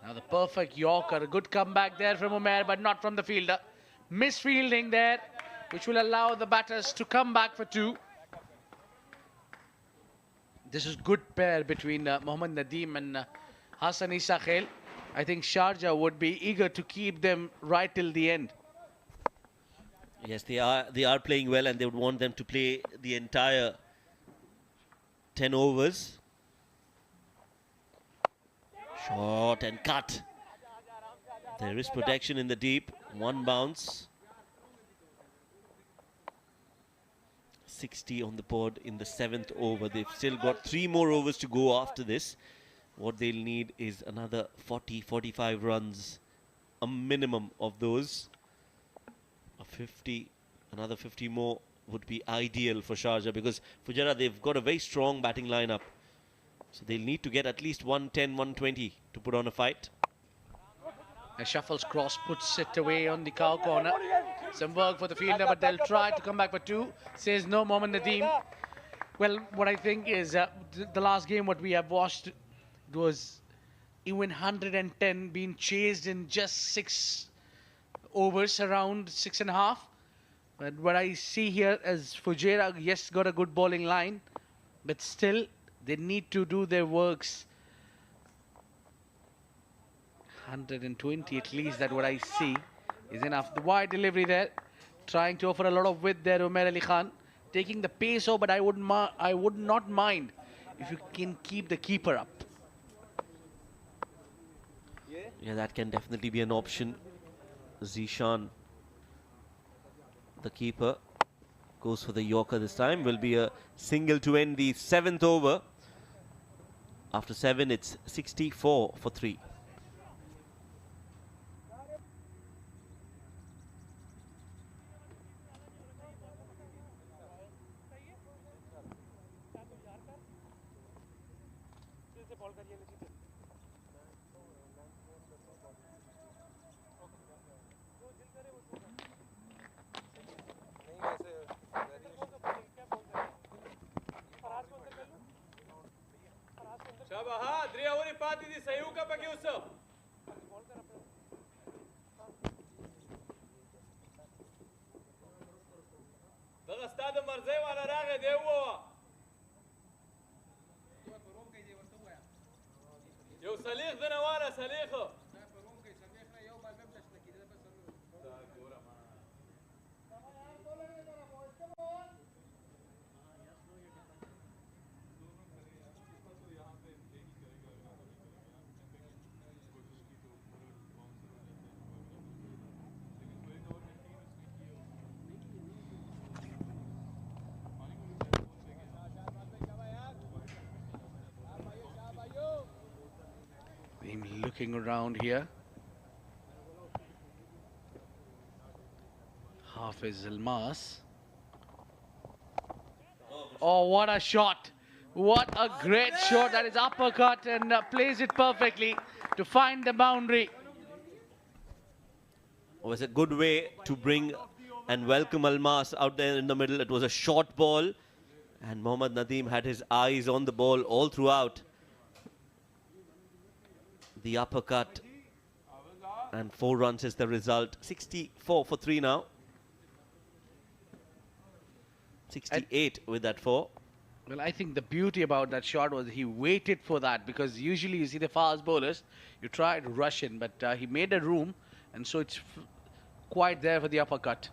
Now the perfect Yorker, a good comeback there from Umair, but not from the fielder. Misfielding there, which will allow the batters to come back for 2. This is good pair between Mohammad Nadeem and Hassan Isa Khail. I think Sharjah would be eager to keep them right till the end. Yes, they are playing well, and they would want them to play the entire 10 overs. Short and cut. There is protection in the deep. 1 bounce. 60 on the board in the 7th over. They've still got 3 more overs to go after this. What they'll need is another 40, 45 runs. A minimum of those. A 50, another 50 more would be ideal for Sharjah, because Fujairah, they've got a very strong batting lineup. So they'll need to get at least 110, 120 to put on a fight. A shuffles cross, puts it away on the cow corner. Some work for the fielder, but they'll try to come back for 2. Says no, Mohammad Nadeem. Well, what I think is the last game what we have watched, it was even 110 being chased in just 6 overs, around 6.5. But what I see here is Fujairah, yes, got a good bowling line, but still they need to do their works. 120 at least, that what I see is enough. The wide delivery there, trying to offer a lot of width there, Umair Ali Khan. Taking the pace over, but I would not mind if you can keep the keeper up. Yeah, that can definitely be an option. Zishan, the keeper, goes for the Yorker this time. Will be a single to end the 7th over. After 7, it's 64 for 3. Looking around here. Hafiz Almas. Oh, what a shot. What a great shot. That is uppercut and plays it perfectly to find the boundary. It was a good way to bring and welcome Almas out there in the middle. It was a short ball, and Mohammad Nadeem had his eyes on the ball all throughout. The uppercut, and 4 runs is the result. 64 for 3 now. 68 with that 4. Well, I think the beauty about that shot was he waited for that, because usually you see the fast bowlers, you try to rush in, but he made a room, and so it's quite there for the uppercut.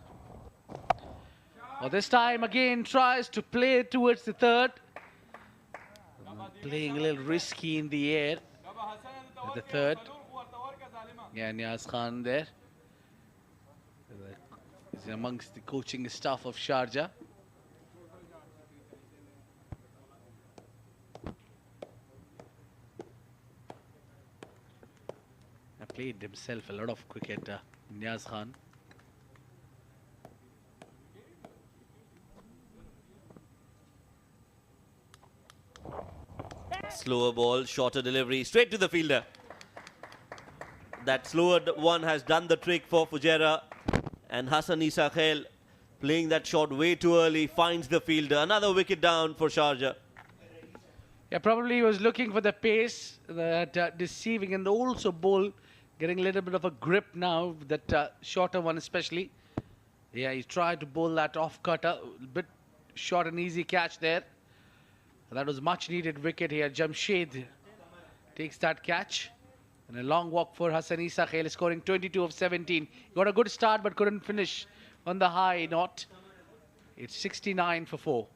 Well, this time again tries to play towards the 3rd. Playing a little risky in the air. The 3rd. Yeah, Niaz Khan there. He's amongst the coaching staff of Sharjah. Played himself a lot of cricket, Niaz Khan. slower ball, shorter delivery, straight to the fielder. That slower one has done the trick for Fujairah. And Hassan Isa Khail playing that shot way too early, finds the fielder. Another wicket down for Sharjah. Yeah, probably he was looking for the pace, that deceiving, and also ball getting a little bit of a grip now, that shorter one especially. Yeah, he tried to bowl that off cutter, a bit short and easy catch there. That was much needed wicket here. Jamshed takes that catch. And a long walk for Hassan Isa Khail, scoring 22 of 17. He got a good start but couldn't finish on the high note. It's 69 for 4.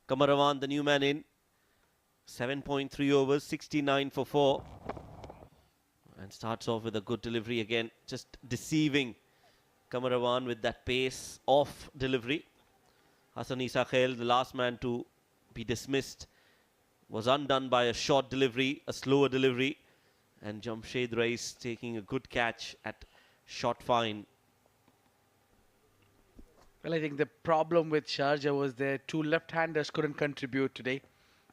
Kamarawan, the new man in. 7.3 overs, 69 for 4. And starts off with a good delivery again. Just deceiving Kamarawan with that pace off delivery. Hassan Isa Khail, the last man to be dismissed, was undone by a short delivery, a slower delivery. And Jamshed Rais taking a good catch at short fine. Well, I think the problem with Sharjah was their two left-handers couldn't contribute today.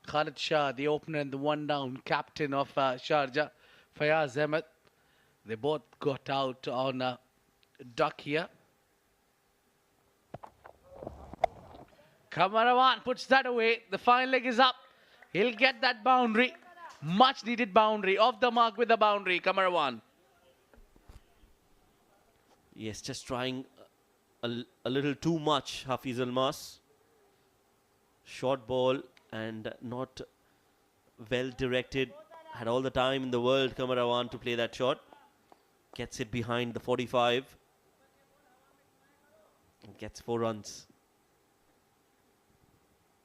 Khalid Shah, the opener and the one-down captain of Sharjah, Fayaz Ahmed. They both got out on a duck here. Kamarawan puts that away. The fine leg is up. He'll get that boundary. Much needed boundary. Off the mark with the boundary, Kamarawan. Yes, just trying a little too much, Hafiz Almas. Short ball and not well directed. Had all the time in the world, Kamarawan, to play that shot. Gets it behind the 45. And gets 4 runs.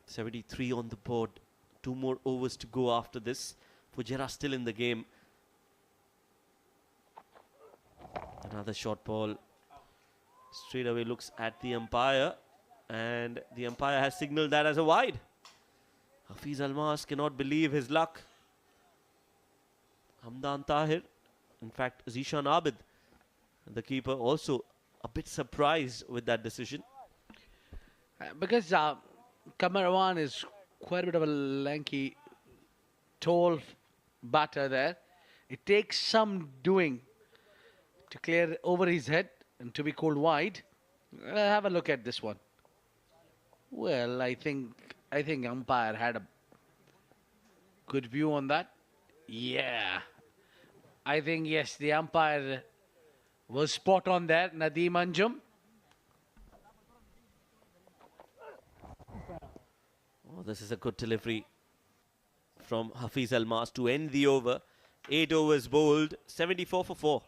73 on the board. 2 more overs to go after this. Fujairah still in the game. Another short ball. Straight away looks at the umpire. And the umpire has signaled that as a wide. Hafiz Almas cannot believe his luck. Hamdan Tahir, in fact, Zishan Abid, the keeper, also a bit surprised with that decision. Because Kamarawan is quite a bit of a lanky, tall batter there. It takes some doing to clear over his head and to be called wide. Have a look at this one. Well, I think umpire had a good view on that. Yeah. I think, yes, the umpire was spot on there, Nadeem Anjum. Oh, this is a good delivery from Hafiz Almas to end the over. 8 overs bowled, 74 for 4.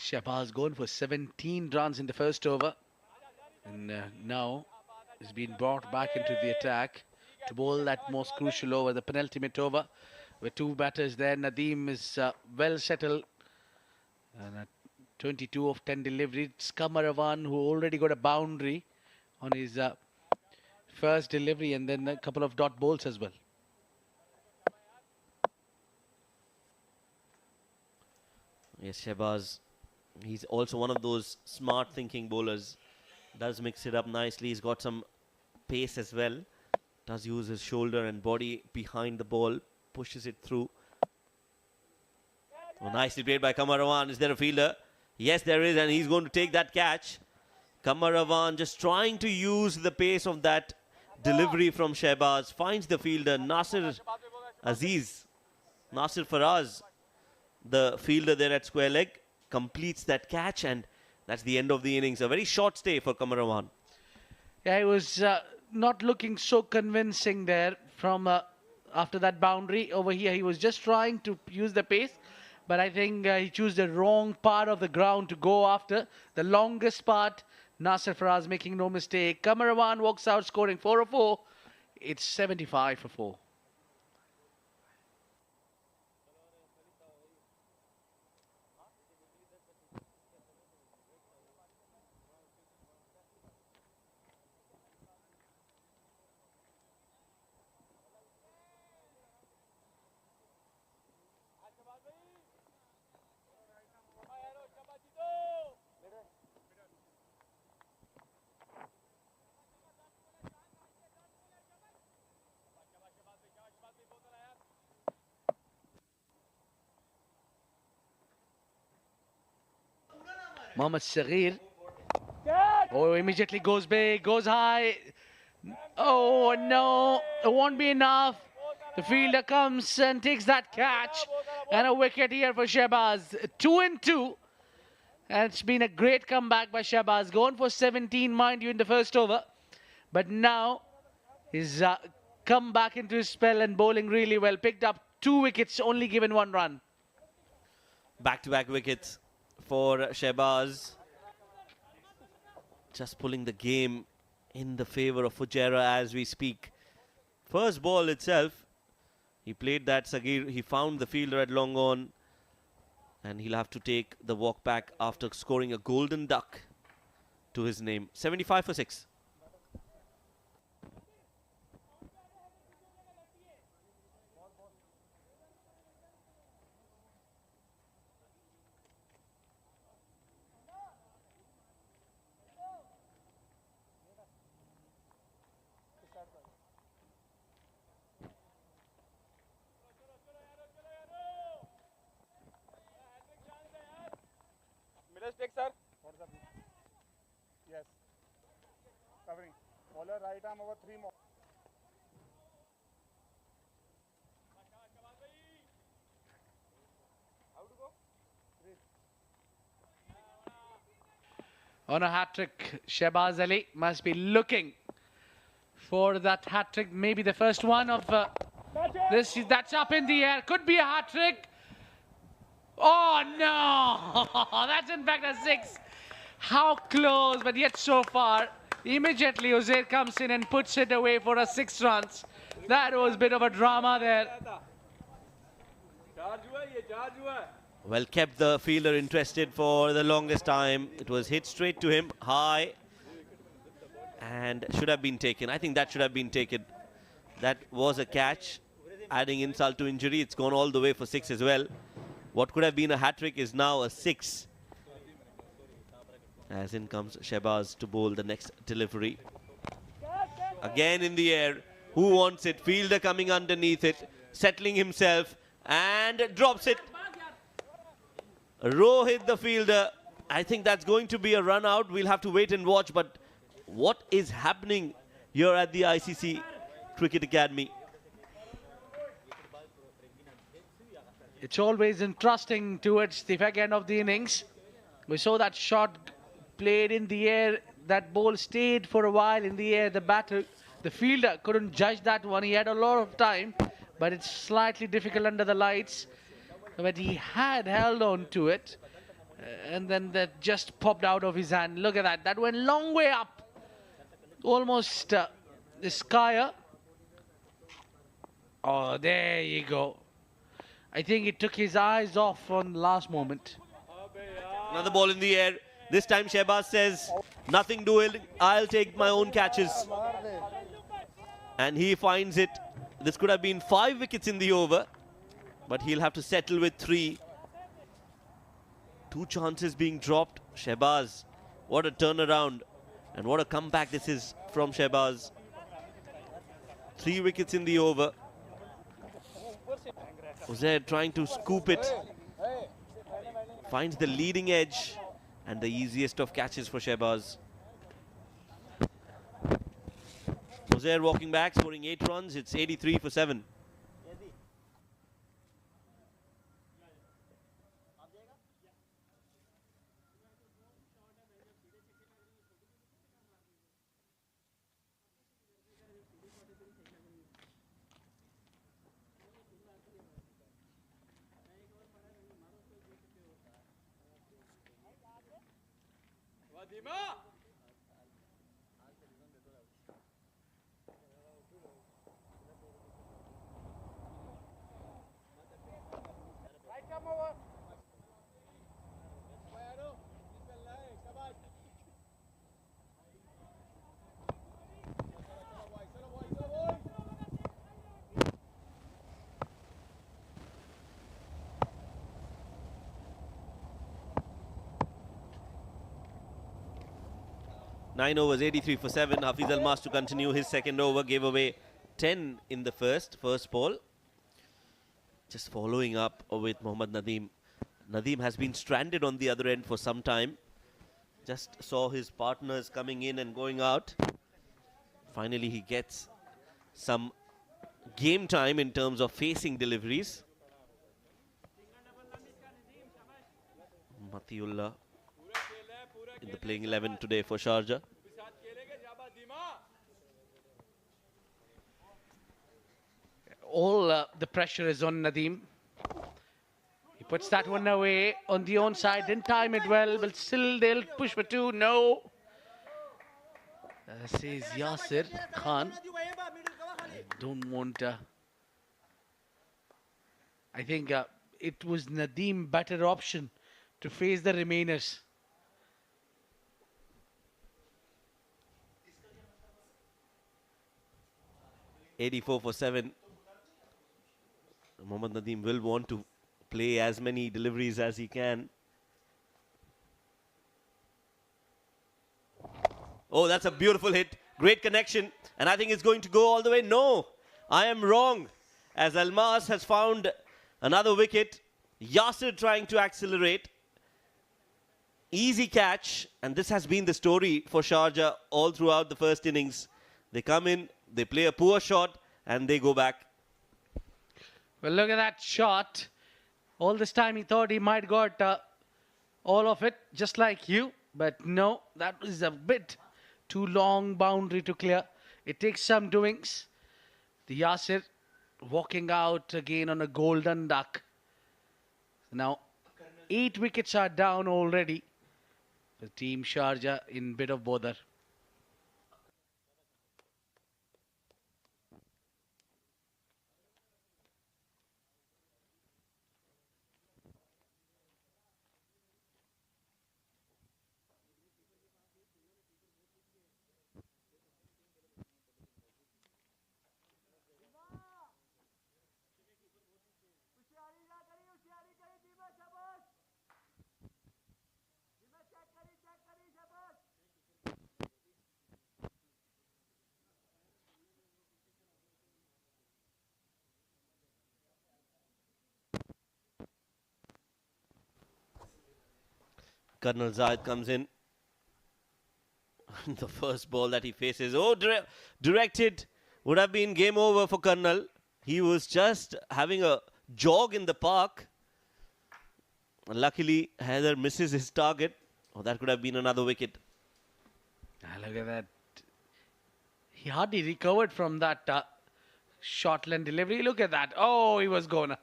Shahbaz going for 17 runs in the first over. And now he's been brought back into the attack to bowl that most crucial over, the penultimate over. With 2 batters there, Nadeem is well settled. And 22 of 10 delivery. It's Kamarawan who already got a boundary on his first delivery, and then a couple of dot balls as well. Yes, Shahbaz He's also one of those smart thinking bowlers. Does mix it up nicely. He's got some pace as well. Does use his shoulder and body behind the ball. Pushes it through. Oh, nicely played by Kamarawan. Is there a fielder? Yes, there is, and he's going to take that catch. Kamarawan just trying to use the pace of that delivery from Shehbaz. Finds the fielder, Nasir Aziz. Nasir Faraz, the fielder there at square leg, completes that catch, and that's the end of the innings. A very short stay for Kamarawan. Yeah, he was not looking so convincing there from after that boundary. Over here, he was just trying to use the pace, but I think he chose the wrong part of the ground to go after. The longest part, Nasir Faraz making no mistake. Kamarawan walks out scoring 4 or 4. It's 75 for 4. Mohammad Saghir. Oh, immediately goes big, goes high. Oh, no, it won't be enough. The fielder comes and takes that catch. And a wicket here for Shehbaz. 2 and 2. And it's been a great comeback by Shehbaz. Gone for 17, mind you, in the first over. But now he's come back into his spell and bowling really well. Picked up 2 wickets, only given 1 run. Back-to-back wickets for Shehbaz. Just pulling the game in the favour of Fujairah as we speak. First ball itself, he played that Saghir. He found the fielder at long on. And he'll have to take the walk back after scoring a golden duck to his name. 75 for 6. Stick, sir. Yes. Covering. Bowler right arm over 3 more. How to go? On a hat-trick, Shehbaz Ali must be looking for that hat-trick. Maybe the first one of this. That's up in the air. Could be a hat-trick. Oh, no! That's in fact a 6. How close, but yet so far. Immediately, Uzair comes in and puts it away for a 6 runs. That was a bit of a drama there. Well kept the fielder interested for the longest time. It was hit straight to him, high. And should have been taken. I think that should have been taken. That was a catch. Adding insult to injury, it's gone all the way for 6 as well. What could have been a hat-trick is now a 6. As in comes Shehbaz to bowl the next delivery. Again in the air. Who wants it? Fielder coming underneath it. Settling himself. And drops it. Rohit the fielder. I think that's going to be a run out. We'll have to wait and watch. But what is happening here at the ICC Cricket Academy? It's always interesting towards the back end of the innings. We saw that shot played in the air. That ball stayed for a while in the air. The fielder couldn't judge that one. He had a lot of time, but it's slightly difficult under the lights. But he had held on to it. And then that just popped out of his hand. Look at that. That went long way up. Almost the sky. Oh, there you go. I think it took his eyes off on the last moment. Another ball in the air. This time Shehbaz says, nothing doing, I'll take my own catches. And he finds it. This could have been 5 wickets in the over, but he'll have to settle with 3. Two chances being dropped. Shehbaz, what a turnaround and what a comeback this is from Shehbaz. 3 wickets in the over. Fujairah trying to scoop it. Finds the leading edge and the easiest of catches for Shehbaz. Fujairah walking back, scoring 8 runs. It's 83 for 7. Nine overs, 83 for 7. Hafiz Almas to continue his second over. Gave away 10 in the first ball. Just following up with Mohammad Nadeem. Nadeem has been stranded on the other end for some time. Just saw his partners coming in and going out. Finally, he gets some game time in terms of facing deliveries. Matiullah in the playing 11 today for Sharjah. All the pressure is on Nadeem. He puts that one away on the onside. Didn't time it well, but still they'll push for 2. No. Says Yasir Khan. I don't want... I think it was Nadeem better option to face the remainers. $84 for 7. Mohammad Nadeem will want to play as many deliveries as he can. Oh, that's a beautiful hit. Great connection. And I think it's going to go all the way. No, I am wrong. As Almas has found another wicket. Yasir trying to accelerate. Easy catch. And this has been the story for Sharjah all throughout the first innings. They come in, they play a poor shot, and they go back. Well, look at that shot. All this time he thought he might got all of it, just like you. But no, that was a bit too long boundary to clear. It takes some doings. The Yasir walking out again on a golden duck. Now, 8 wickets are down already. The team Sharjah in bit of bother. Colonel Zaid comes in. The first ball that he faces. Oh, directed. Would have been game over for Colonel. He was just having a jog in the park. Luckily, Haider misses his target. Oh, that could have been another wicket. Look at that. He hardly recovered from that Shortland delivery. Look at that. Oh, he was gone.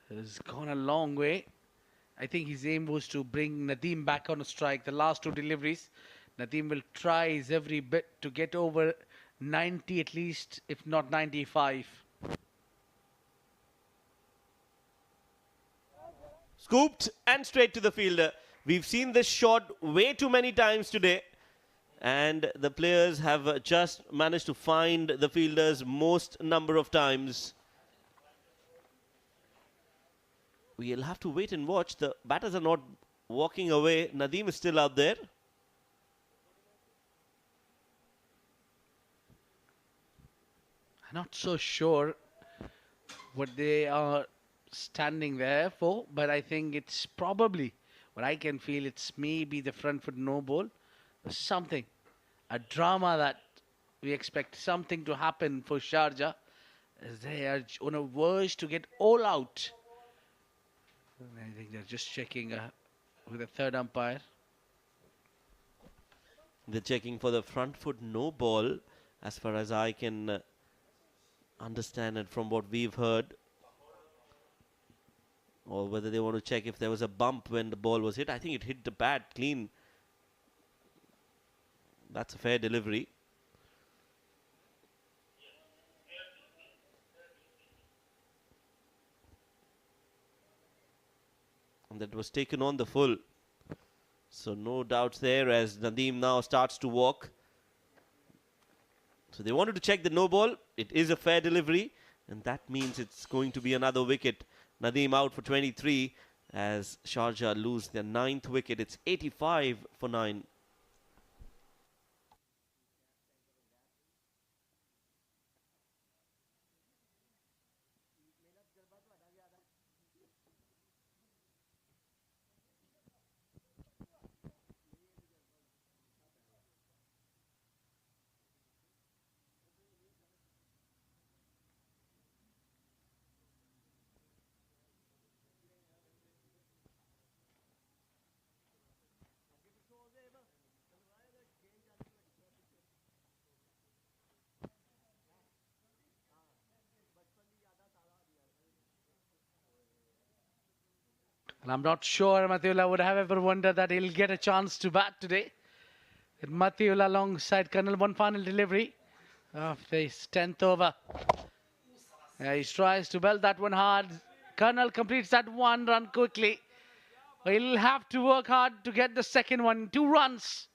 He's gone a long way. I think his aim was to bring Nadeem back on a strike. The last 2 deliveries, Nadeem will try his every bit to get over 90 at least, if not 95. Scooped and straight to the fielder. We've seen this shot way too many times today. And the players have just managed to find the fielders most number of times. we'll have to wait and watch. The batters are not walking away. Nadeem is still out there. I'm not so sure what they are standing there for, but I think it's probably, what I can feel, it's maybe the front foot no ball. Something, a drama that we expect something to happen for Sharjah, as they are on a verge to get all out. I think they're just checking with the third umpire. They're checking for the front foot no ball, as far as I can understand it from what we've heard. Or whether they want to check if there was a bump when the ball was hit. I think it hit the bat clean. That's a fair delivery. And that was taken on the full. So no doubts there as Nadeem now starts to walk. So they wanted to check the no ball. It is a fair delivery. And that means it's going to be another wicket. Nadeem out for 23 as Sharjah lose their 9th wicket. It's 85 for 9. And I'm not sure Matiullah would have ever wondered that he'll get a chance to bat today. With Matiullah alongside Colonel, one final delivery of this 10th over. Yeah, he tries to belt that one hard. Colonel completes that one run quickly. He'll have to work hard to get the second one. 2 runs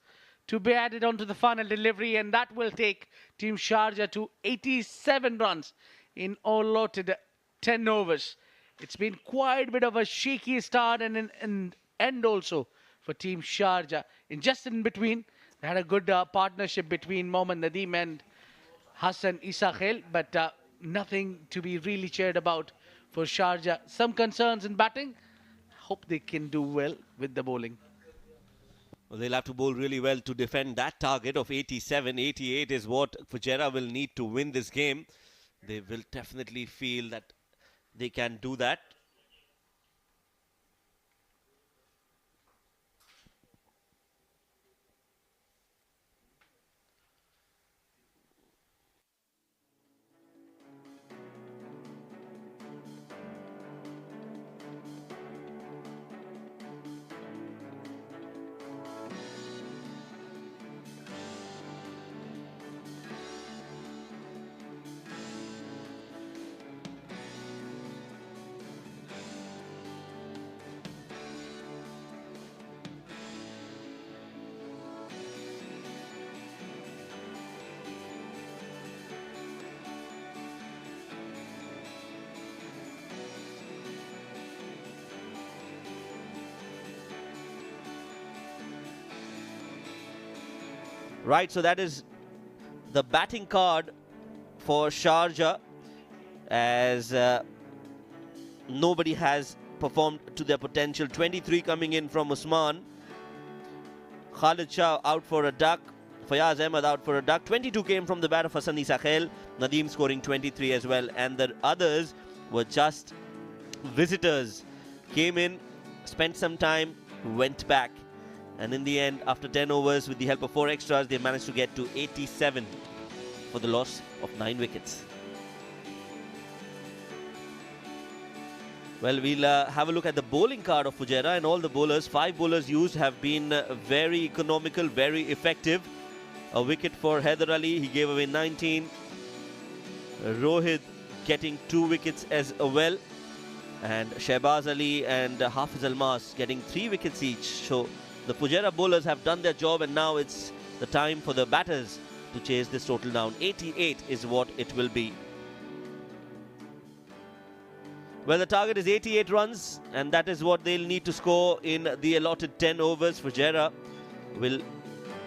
to be added onto the final delivery, and that will take Team Sharjah to 87 runs in all allotted 10 overs. It's been quite a bit of a shaky start and an end also for Team Sharjah. Just in between, they had a good partnership between Mohammad Nadeem and Hassan Isa Khail, but nothing to be really cheered about for Sharjah. Some concerns in batting. Hope they can do well with the bowling. Well, they'll have to bowl really well to defend that target of 87. 88 is what Fujairah will need to win this game. They will definitely feel that they can do that. Right, so that is the batting card for Sharjah, as nobody has performed to their potential. 23 coming in from Usman. Khalid Shah out for a duck. Fayaz Ahmed out for a duck. 22 came from the bat of Hassan Isa Khail. Nadeem scoring 23 as well. And the others were just visitors. Came in, spent some time, went back. And in the end, after 10 overs, with the help of 4 extras, they managed to get to 87 for the loss of 9 wickets. Well, we'll have a look at the bowling card of Fujairah, and all the bowlers, 5 bowlers used, have been very economical, very effective. A wicket for Haider Ali, he gave away 19. Rohit getting 2 wickets as well. And Shehbaz Ali and Hafiz Almas getting 3 wickets each. So the Fujairah bowlers have done their job, and now it's the time for the batters to chase this total down. 88 is what it will be. Well, the target is 88 runs, and that is what they'll need to score in the allotted 10 overs. Fujairah will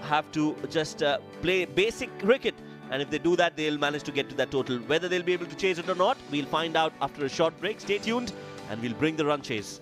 have to just play basic cricket, and if they do that, they'll manage to get to that total. Whether they'll be able to chase it or not, we'll find out after a short break. Stay tuned, and we'll bring the run chase.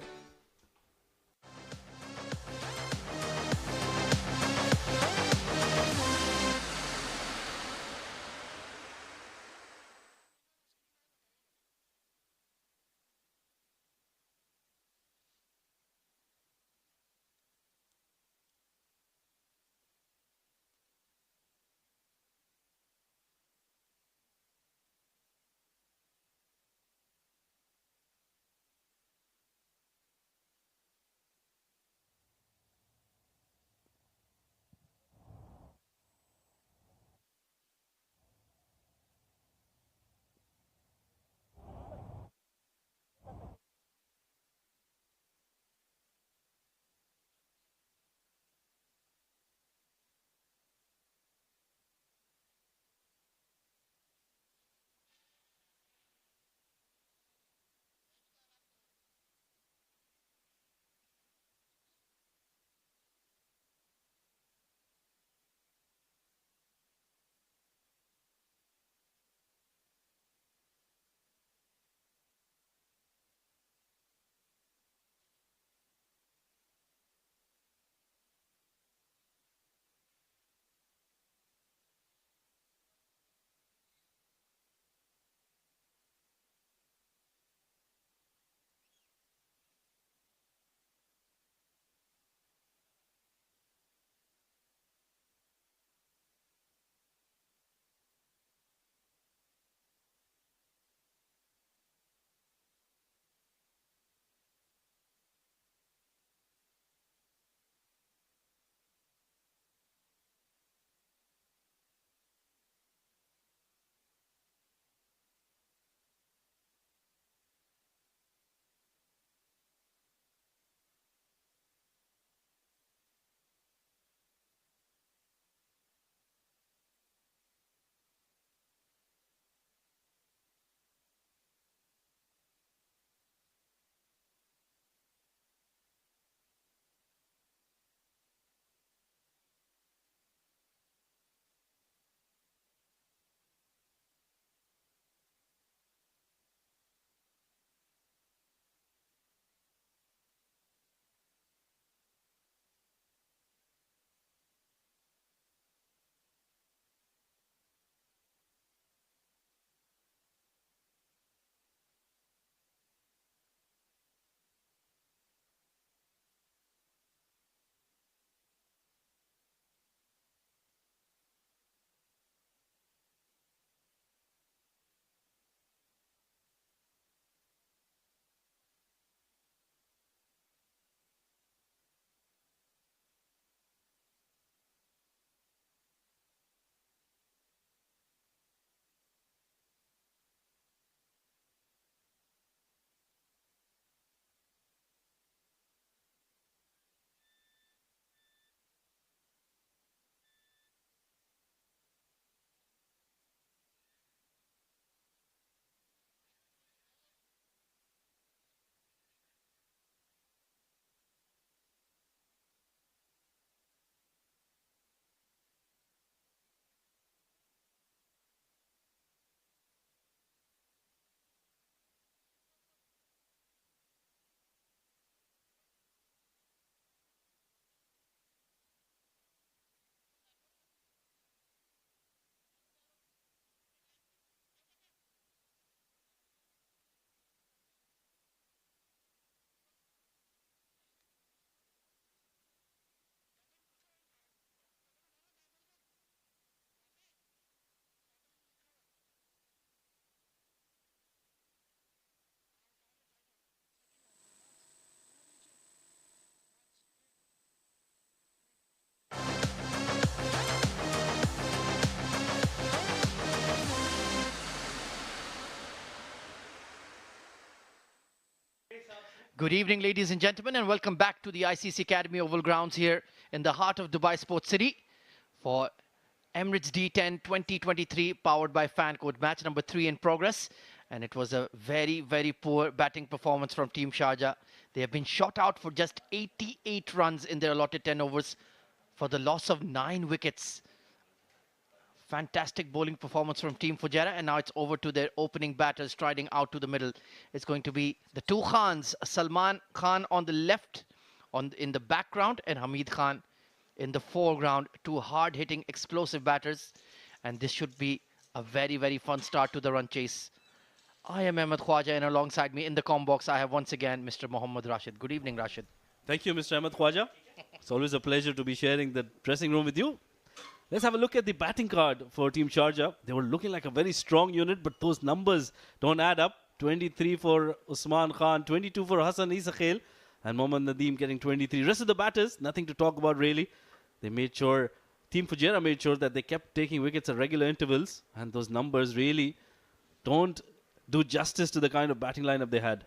Good evening, ladies and gentlemen, and welcome back to the ICC Academy Oval Grounds here in the heart of Dubai Sports City for Emirates D10 2023 powered by Fan Code. Match number 3 in progress. And it was a very, very poor batting performance from Team Sharjah. They have been shot out for just 88 runs in their allotted 10 overs for the loss of 9 wickets. Fantastic bowling performance from Team Fujairah, and now it's over to their opening batters striding out to the middle. It's going to be the two Khans, Salman Khan on the left in the background and Hamid Khan in the foreground. Two hard-hitting, explosive batters, and this should be a very, very fun start to the run chase. I am Ahmed Khwaja, and alongside me in the comm box, I have once again Mr. Mohammad Rashid. Good evening, Rashid. Thank you, Mr. Ahmed Khwaja. It's always a pleasure to be sharing the dressing room with you. Let's have a look at the batting card for Team Sharjah. They were looking like a very strong unit, but those numbers don't add up. 23 for Usman Khan, 22 for Hassan Isa Khail, and Mohammad Nadeem getting 23. Rest of the batters, nothing to talk about really. They made sure, Team Fujairah made sure that they kept taking wickets at regular intervals, and those numbers really don't do justice to the kind of batting lineup they had.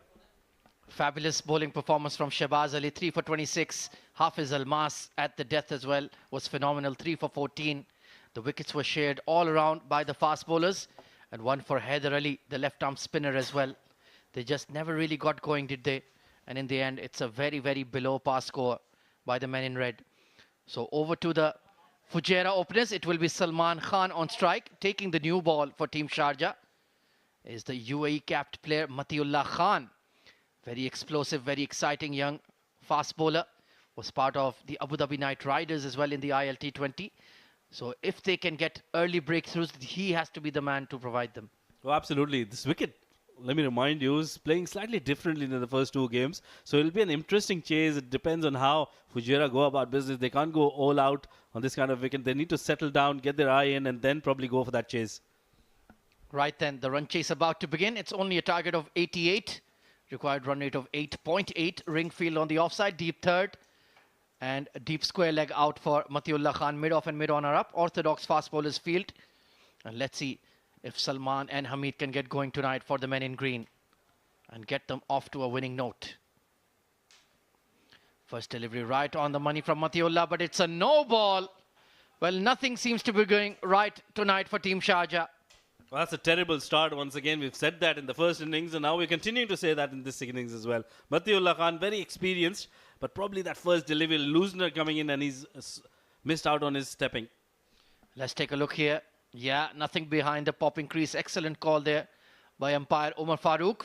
Fabulous bowling performance from Shahbaz Ali, 3 for 26. Hafiz Almas at the death as well was phenomenal, 3 for 14. The wickets were shared all around by the fast bowlers, and one for Haider Ali, the left-arm spinner as well. They just never really got going, did they? And in the end, it's a very, very below-par score by the men in red. So over to the Fujairah openers. It will be Salman Khan on strike, taking the new ball for Team Sharjah. Is the UAE-capped player Matiullah Khan. Very explosive, very exciting young fast bowler. Was part of the Abu Dhabi Knight Riders as well in the ILT20. So if they can get early breakthroughs, he has to be the man to provide them. Oh, absolutely. This wicket, let me remind you, is playing slightly differently than the first two games. So it'll be an interesting chase. It depends on how Fujairah go about business. They can't go all out on this kind of wicket. They need to settle down, get their eye in, and then probably go for that chase. Right then, the run chase about to begin. It's only a target of 88. Required run rate of 8.8. Ringfield on the offside, deep third. And a deep square leg out for Matiullah Khan. Mid-off and mid-on are up. Orthodox fast bowlers field. And let's see if Salman and Hamid can get going tonight for the men in green. And get them off to a winning note. First delivery right on the money from Matiullah, but it's a no ball. Well, nothing seems to be going right tonight for Team Sharjah. Well, that's a terrible start once again. We've said that in the first innings, and now we're continuing to say that in this innings as well. Matiullah Khan, very experienced, but probably that first delivery, Loosener coming in, and he's missed out on his stepping. Let's take a look here. Yeah, nothing behind the popping crease. Excellent call there by umpire Umar Farooq.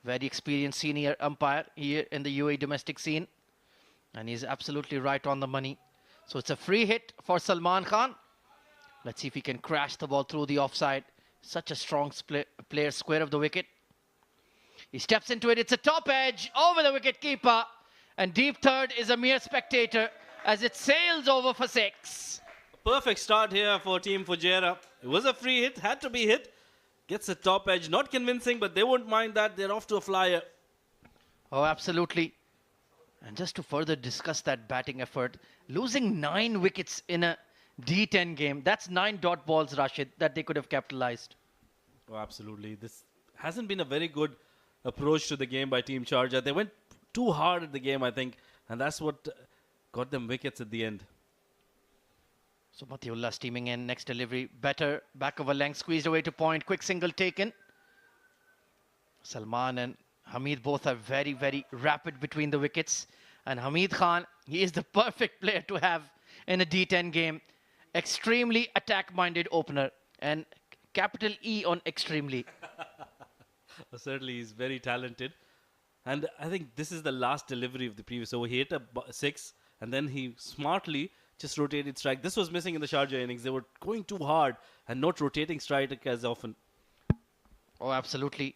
Very experienced senior umpire here in the UAE domestic scene. And he's absolutely right on the money. So it's a free hit for Salman Khan. Let's see if he can crash the ball through the offside. Such a strong player, square of the wicket. He steps into it. It's a top edge over the wicket keeper. And deep third is a mere spectator as it sails over for 6. Perfect start here for Team Fujairah. It was a free hit, had to be hit. Gets a top edge. Not convincing, but they won't mind that. They're off to a flyer. Oh, absolutely. And just to further discuss that batting effort, losing 9 wickets in a D10 game, that's 9 dot balls, Rashid, that they could have capitalized. Oh, absolutely. This hasn't been a very good approach to the game by Team Sharjah. They went too hard at the game, I think, and that's what got them wickets at the end. So Matiullah steaming in, next delivery, better, back of a length, squeezed away to point, quick single taken. Salman and Hamid both are very, very rapid between the wickets. And Hamid Khan, he is the perfect player to have in a D10 game. Extremely attack-minded opener, and capital E on extremely. Certainly, he's very talented. And I think this is the last delivery of the previous over. He hit a 6, and then he smartly just rotated strike. This was missing in the Sharjah innings. They were going too hard and not rotating strike as often. Oh, absolutely.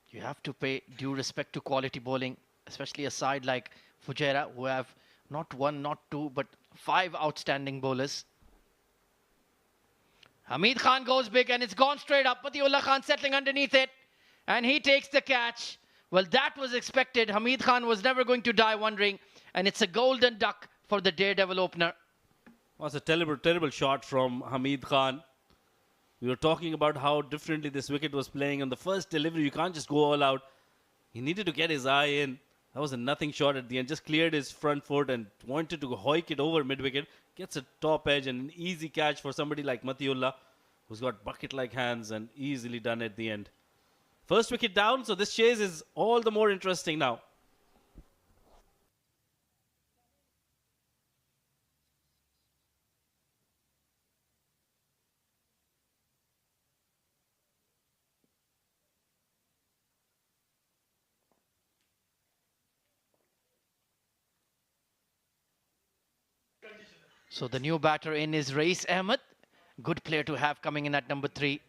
You have to pay due respect to quality bowling, especially a side like Fujairah, who have not 1, not 2, but 5 outstanding bowlers. Hamid Khan goes big, and it's gone straight up. Matiullah Khan settling underneath it, and he takes the catch. Well, that was expected. Hamid Khan was never going to die wondering, and it's a golden duck for the Daredevil opener. Was a terrible, terrible shot from Hamid Khan. We were talking about how differently this wicket was playing. On the first delivery, you can't just go all out. He needed to get his eye in. That was a nothing shot at the end. Just cleared his front foot and wanted to hoik it over mid-wicket. gets a top edge and an easy catch for somebody like Matiullah, who's got bucket-like hands and easily done at the end. First wicket down, so this chase is all the more interesting now. So the new batter in is Rais Ahmed. Good player to have coming in at number 3.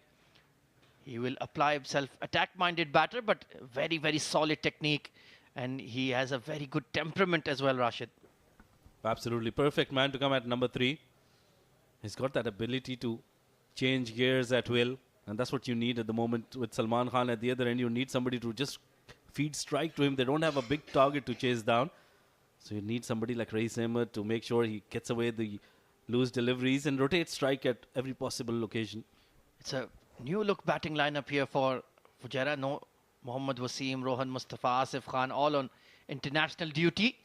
He will apply himself, attack-minded batter, but very, very solid technique. And he has a very good temperament as well, Rashid. Absolutely perfect man to come at number 3. He's got that ability to change gears at will. And that's what you need at the moment with Salman Khan at the other end. You need somebody to just feed strike to him. They don't have a big target to chase down. So you need somebody like Rais Ahmed to make sure he gets away the loose deliveries and rotates strike at every possible occasion. It's a new look batting lineup here for Fujairah. No Mohammad Wasim, Rohan Mustafa, Asif Khan, all on international duty.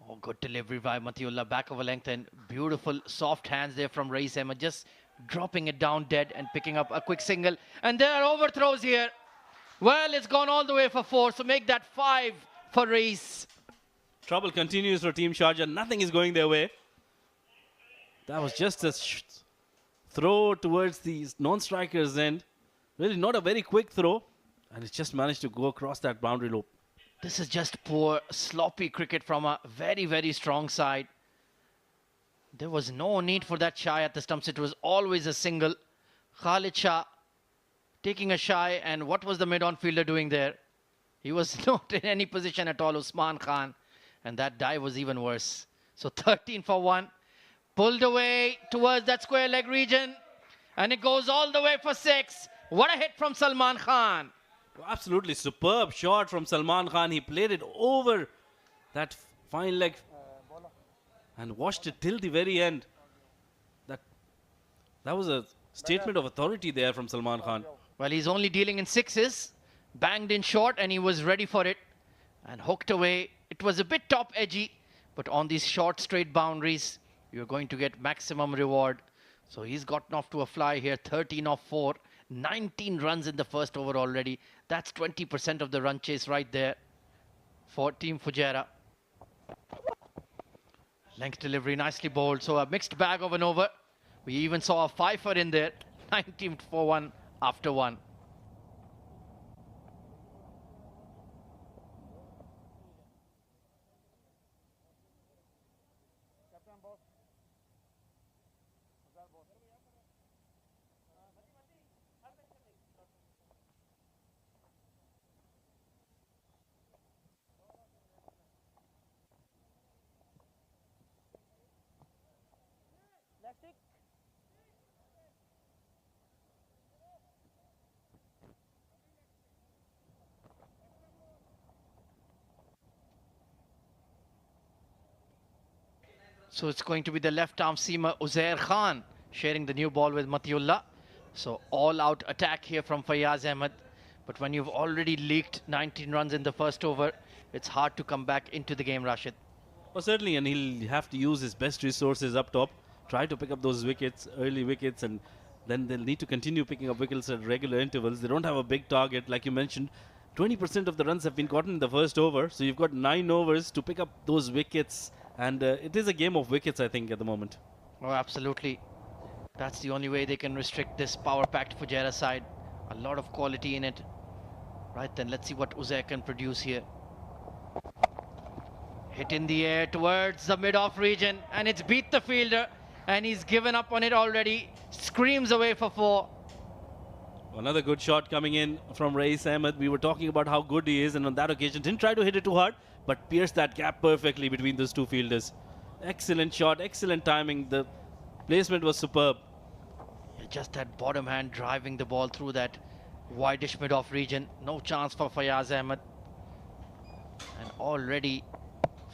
Oh, good delivery by Matiullah, back of a length, and beautiful soft hands there from Rais Ahmed, just dropping it down dead and picking up a quick single. And there are overthrows here. Well, it's gone all the way for 4, so make that 5 for Rais. Trouble continues for Team Sharjah. Nothing is going their way. That was just a throw towards the non-striker's end. Really not a very quick throw. And it's just managed to go across that boundary loop. This is just poor, sloppy cricket from a very, very strong side. There was no need for that shy at the stumps. It was always a single. Khalid Shah taking a shy, and what was the mid-on fielder doing there? He was not in any position at all, Usman Khan. And that dive was even worse. So 13 for 1. Pulled away towards that square leg region. And it goes all the way for 6. What a hit from Salman Khan. Absolutely superb shot from Salman Khan. He played it over that fine leg and watched it till the very end. That was a statement of authority there from Salman Khan. Well, he's only dealing in 6s. Banged in short and he was ready for it. And hooked away. It was a bit top edgy. But on these short straight boundaries, you're going to get maximum reward. So he's gotten off to a fly here. 13 off 4. 19 runs in the first over already. That's 20% of the run chase right there for Team Fujairah. Length delivery, nicely bowled. So a mixed bag of an over. We even saw a fifer in there. 19 for 1 after 1. So it's going to be the left-arm seamer Uzair Khan sharing the new ball with Matiullah. So all-out attack here from Fayaz Ahmed. But when you've already leaked 19 runs in the first over, it's hard to come back into the game, Rashid. Well, certainly, and he'll have to use his best resources up top. Try to pick up those wickets, early wickets, and then they'll need to continue picking up wickets at regular intervals. They don't have a big target, like you mentioned. 20% of the runs have been gotten in the first over. So you've got 9 overs to pick up those wickets. And it is a game of wickets, I think, at the moment. Oh, absolutely. That's the only way they can restrict this power-packed Fujairah side. A lot of quality in it. Right then, let's see what Uzair can produce here. Hit in the air towards the mid-off region. And it's beat the fielder. And he's given up on it already. Screams away for 4. Another good shot coming in from Rais Ahmed. We were talking about how good he is. And on that occasion, didn't try to hit it too hard, but pierced that gap perfectly between those two fielders. Excellent shot, excellent timing. The placement was superb. Yeah, just that bottom hand driving the ball through that wideish mid-off region. No chance for Fayaz Ahmed. And already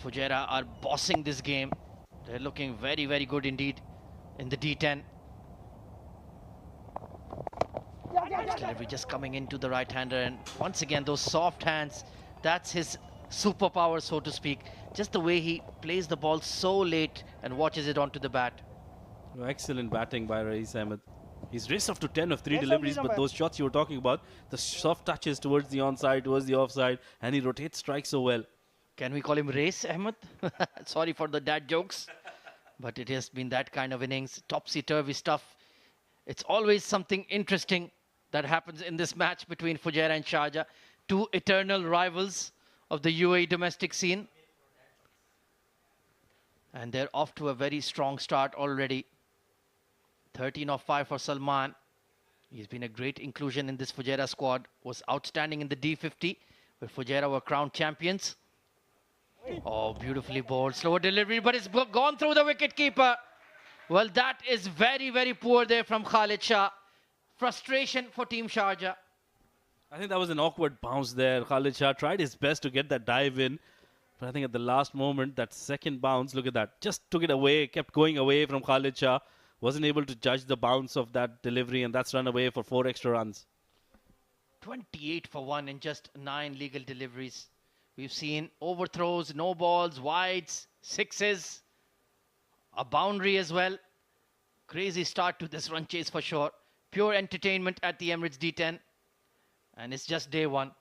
Fujairah are bossing this game. They're looking very, very good indeed in the D10. Delivery just coming into the right-hander, and once again those soft hands, that's his superpower, so to speak. Just the way he plays the ball so late and watches it onto the bat. Excellent batting by Rais Ahmed. He's raced off to 10 of 3 deliveries, but those shots you were talking about, the soft touches towards the onside, towards the offside, and he rotates strikes so well. Can we call him Rais Ahmed? Sorry for the dad jokes, but it has been that kind of innings. Topsy-turvy stuff. It's always something interesting that happens in this match between Fujairah and Sharjah, two eternal rivals of the UAE domestic scene. And they're off to a very strong start already. 13 of 5 for Salman. He's been a great inclusion in this Fujairah squad. Was outstanding in the D50, where Fujairah were crowned champions. Oh, beautifully bowled. Slower delivery, but it's gone through the wicket-keeper. Well, that is very, very poor there from Khalid Shah. Frustration for Team Sharjah. I think that was an awkward bounce there. Khalid Shah tried his best to get that dive in. But I think at the last moment, that second bounce, look at that. Just took it away, kept going away from Khalid Shah. Wasn't able to judge the bounce of that delivery, and that's run away for 4 extra runs. 28 for 1 in just 9 legal deliveries. We've seen overthrows, no balls, wides, sixes, a boundary as well. Crazy start to this run chase for sure. Pure entertainment at the Emirates D10. And it's just day one.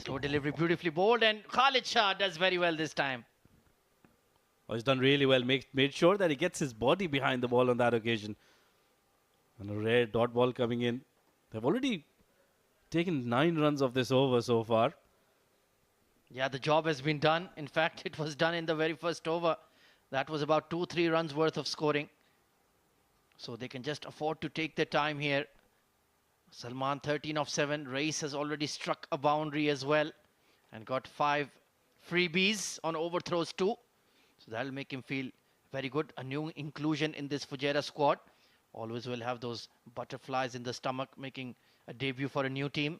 Slow delivery, beautifully bowled, and Khalid Shah does very well this time. Oh, he's done really well. Made sure that he gets his body behind the ball on that occasion. And a rare dot ball coming in. They've already taken 9 runs of this over so far. Yeah, the job has been done. In fact, it was done in the very first over. That was about 2-3 runs worth of scoring. So they can just afford to take their time here. Salman 13 of 7. Rais has already struck a boundary as well and got 5 freebies on overthrows too. So that'll make him feel very good. A new inclusion in this Fujairah squad. Always will have those butterflies in the stomach, making a debut for a new team.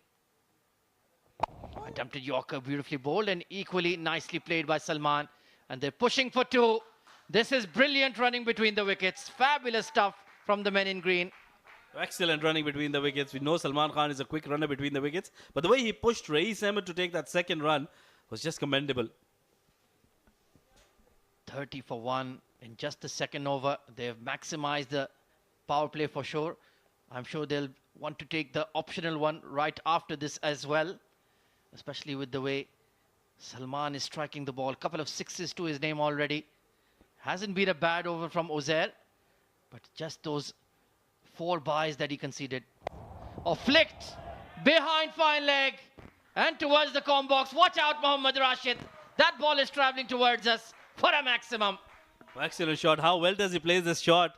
Attempted Yorker, beautifully bowled and equally nicely played by Salman. And they're pushing for 2. This is brilliant running between the wickets. Fabulous stuff from the men in green. Excellent running between the wickets. We know Salman Khan is a quick runner between the wickets. But the way he pushed Rais Ahmed to take that second run was just commendable. 30 for 1 in just the second over. They've maximized the power play for sure. I'm sure they'll want to take the optional one right after this as well. Especially with the way Salman is striking the ball. Couple of sixes to his name already. Hasn't been a bad over from Uzair. But just those 4 byes that he conceded. Oh, flicked behind fine leg and towards the comb box. Watch out, Mohammad Rashid. That ball is traveling towards us for a maximum. Excellent shot. How well does he play this shot?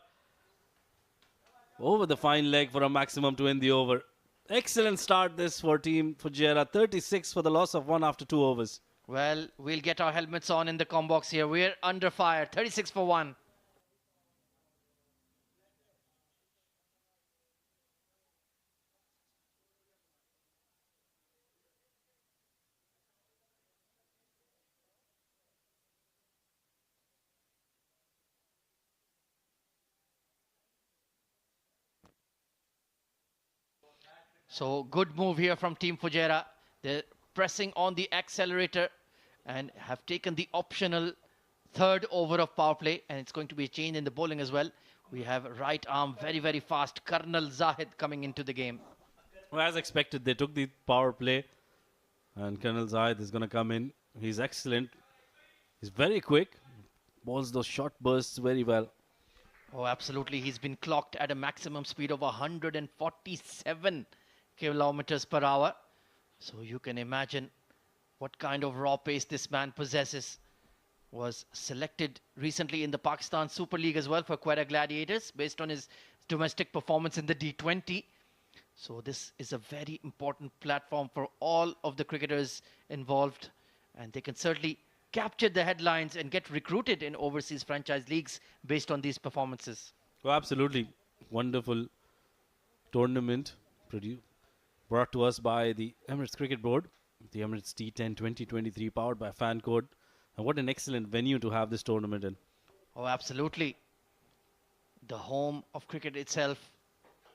Over the fine leg for a maximum to end the over. Excellent start this for Team Fujairah. 36 for the loss of 1 after 2 overs. Well, we'll get our helmets on in the comb box here. We're under fire. 36 for 1. So good move here from Team Fujairah. They're pressing on the accelerator and have taken the optional 3rd over of power play, and it's going to be a change in the bowling as well. We have right arm very, very fast Colonel Zahid coming into the game. Well, as expected, they took the power play, and Colonel Zahid is going to come in. He's excellent. He's very quick. Bowls those short bursts very well. Oh, absolutely. He's been clocked at a maximum speed of 147 kilometers per hour. So you can imagine what kind of raw pace this man possesses. Was selected recently in the Pakistan Super League as well for Quetta Gladiators based on his domestic performance in the D20. So this is a very important platform for all of the cricketers involved, and they can certainly capture the headlines and get recruited in overseas franchise leagues based on these performances. Oh, absolutely. Wonderful tournament brought to us by the Emirates Cricket Board, the Emirates D10 2023, powered by Fan Code. And what an excellent venue to have this tournament in. Oh, absolutely. The home of cricket itself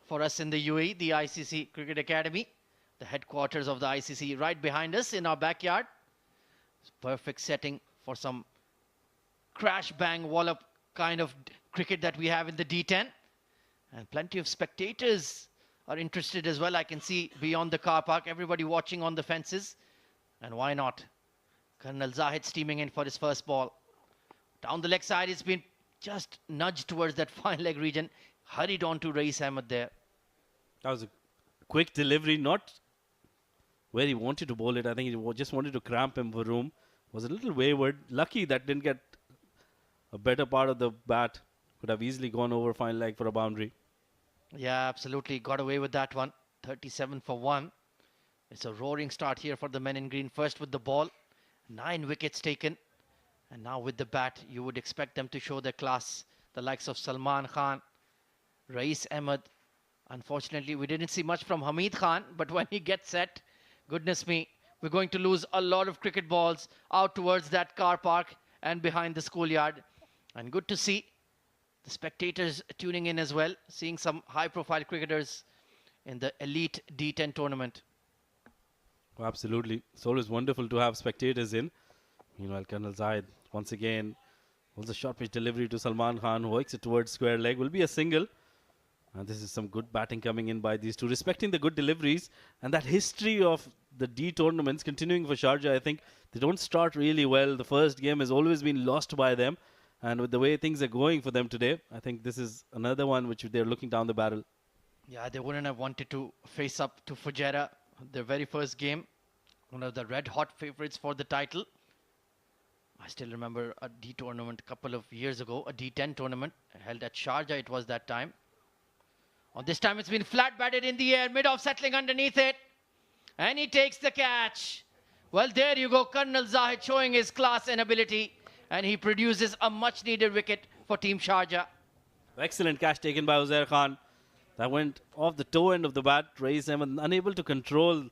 for us in the UAE, the ICC Cricket Academy. the headquarters of the ICC right behind us in our backyard. Perfect setting for some crash bang wallop kind of cricket that we have in the D10. And plenty of spectators are interested as well. I can see beyond the car park, everybody watching on the fences. And why not? Colonel Zahid steaming in for his first ball. Down the leg side, it's been just nudged towards that fine leg region. Hurried on to Rais Ahmed there. That was a quick delivery, not where he wanted to bowl it. I think he just wanted to cramp him for room. Was a little wayward. Lucky that didn't get a better part of the bat. Could have easily gone over fine leg for a boundary. Yeah, absolutely. Got away with that one. 37 for 1. It's a roaring start here for the men in green. First with the ball. 9 wickets taken. And now with the bat, you would expect them to show their class. The likes of Salman Khan, Rais Ahmed. Unfortunately, we didn't see much from Hamid Khan. But when he gets set, goodness me, we're going to lose a lot of cricket balls out towards that car park and behind the schoolyard. And good to see the spectators tuning in as well, seeing some high-profile cricketers in the Elite D10 tournament. Oh, absolutely. It's always wonderful to have spectators in. Meanwhile, Colonel Zahid, once again, was a short pitch delivery to Salman Khan, who hooks it towards square leg. Will be a single. And this is some good batting coming in by these two, respecting the good deliveries. And that history of the D tournaments continuing for Sharjah, I think they don't start really well. The first game has always been lost by them. And with the way things are going for them today, I think this is another one which they're looking down the barrel. Yeah, they wouldn't have wanted to face up to Fujairah, their very first game. One of the red-hot favorites for the title. I still remember a D tournament a couple of years ago, a D10 tournament held at Sharjah, it was that time. On this time, it's been flat batted in the air, mid-off settling underneath it. And he takes the catch. Well, there you go, Colonel Zahid showing his class and ability. And he produces a much-needed wicket for Team Sharjah. Excellent catch taken by Uzair Khan. That went off the toe end of the bat. Rais Ahmed unable to control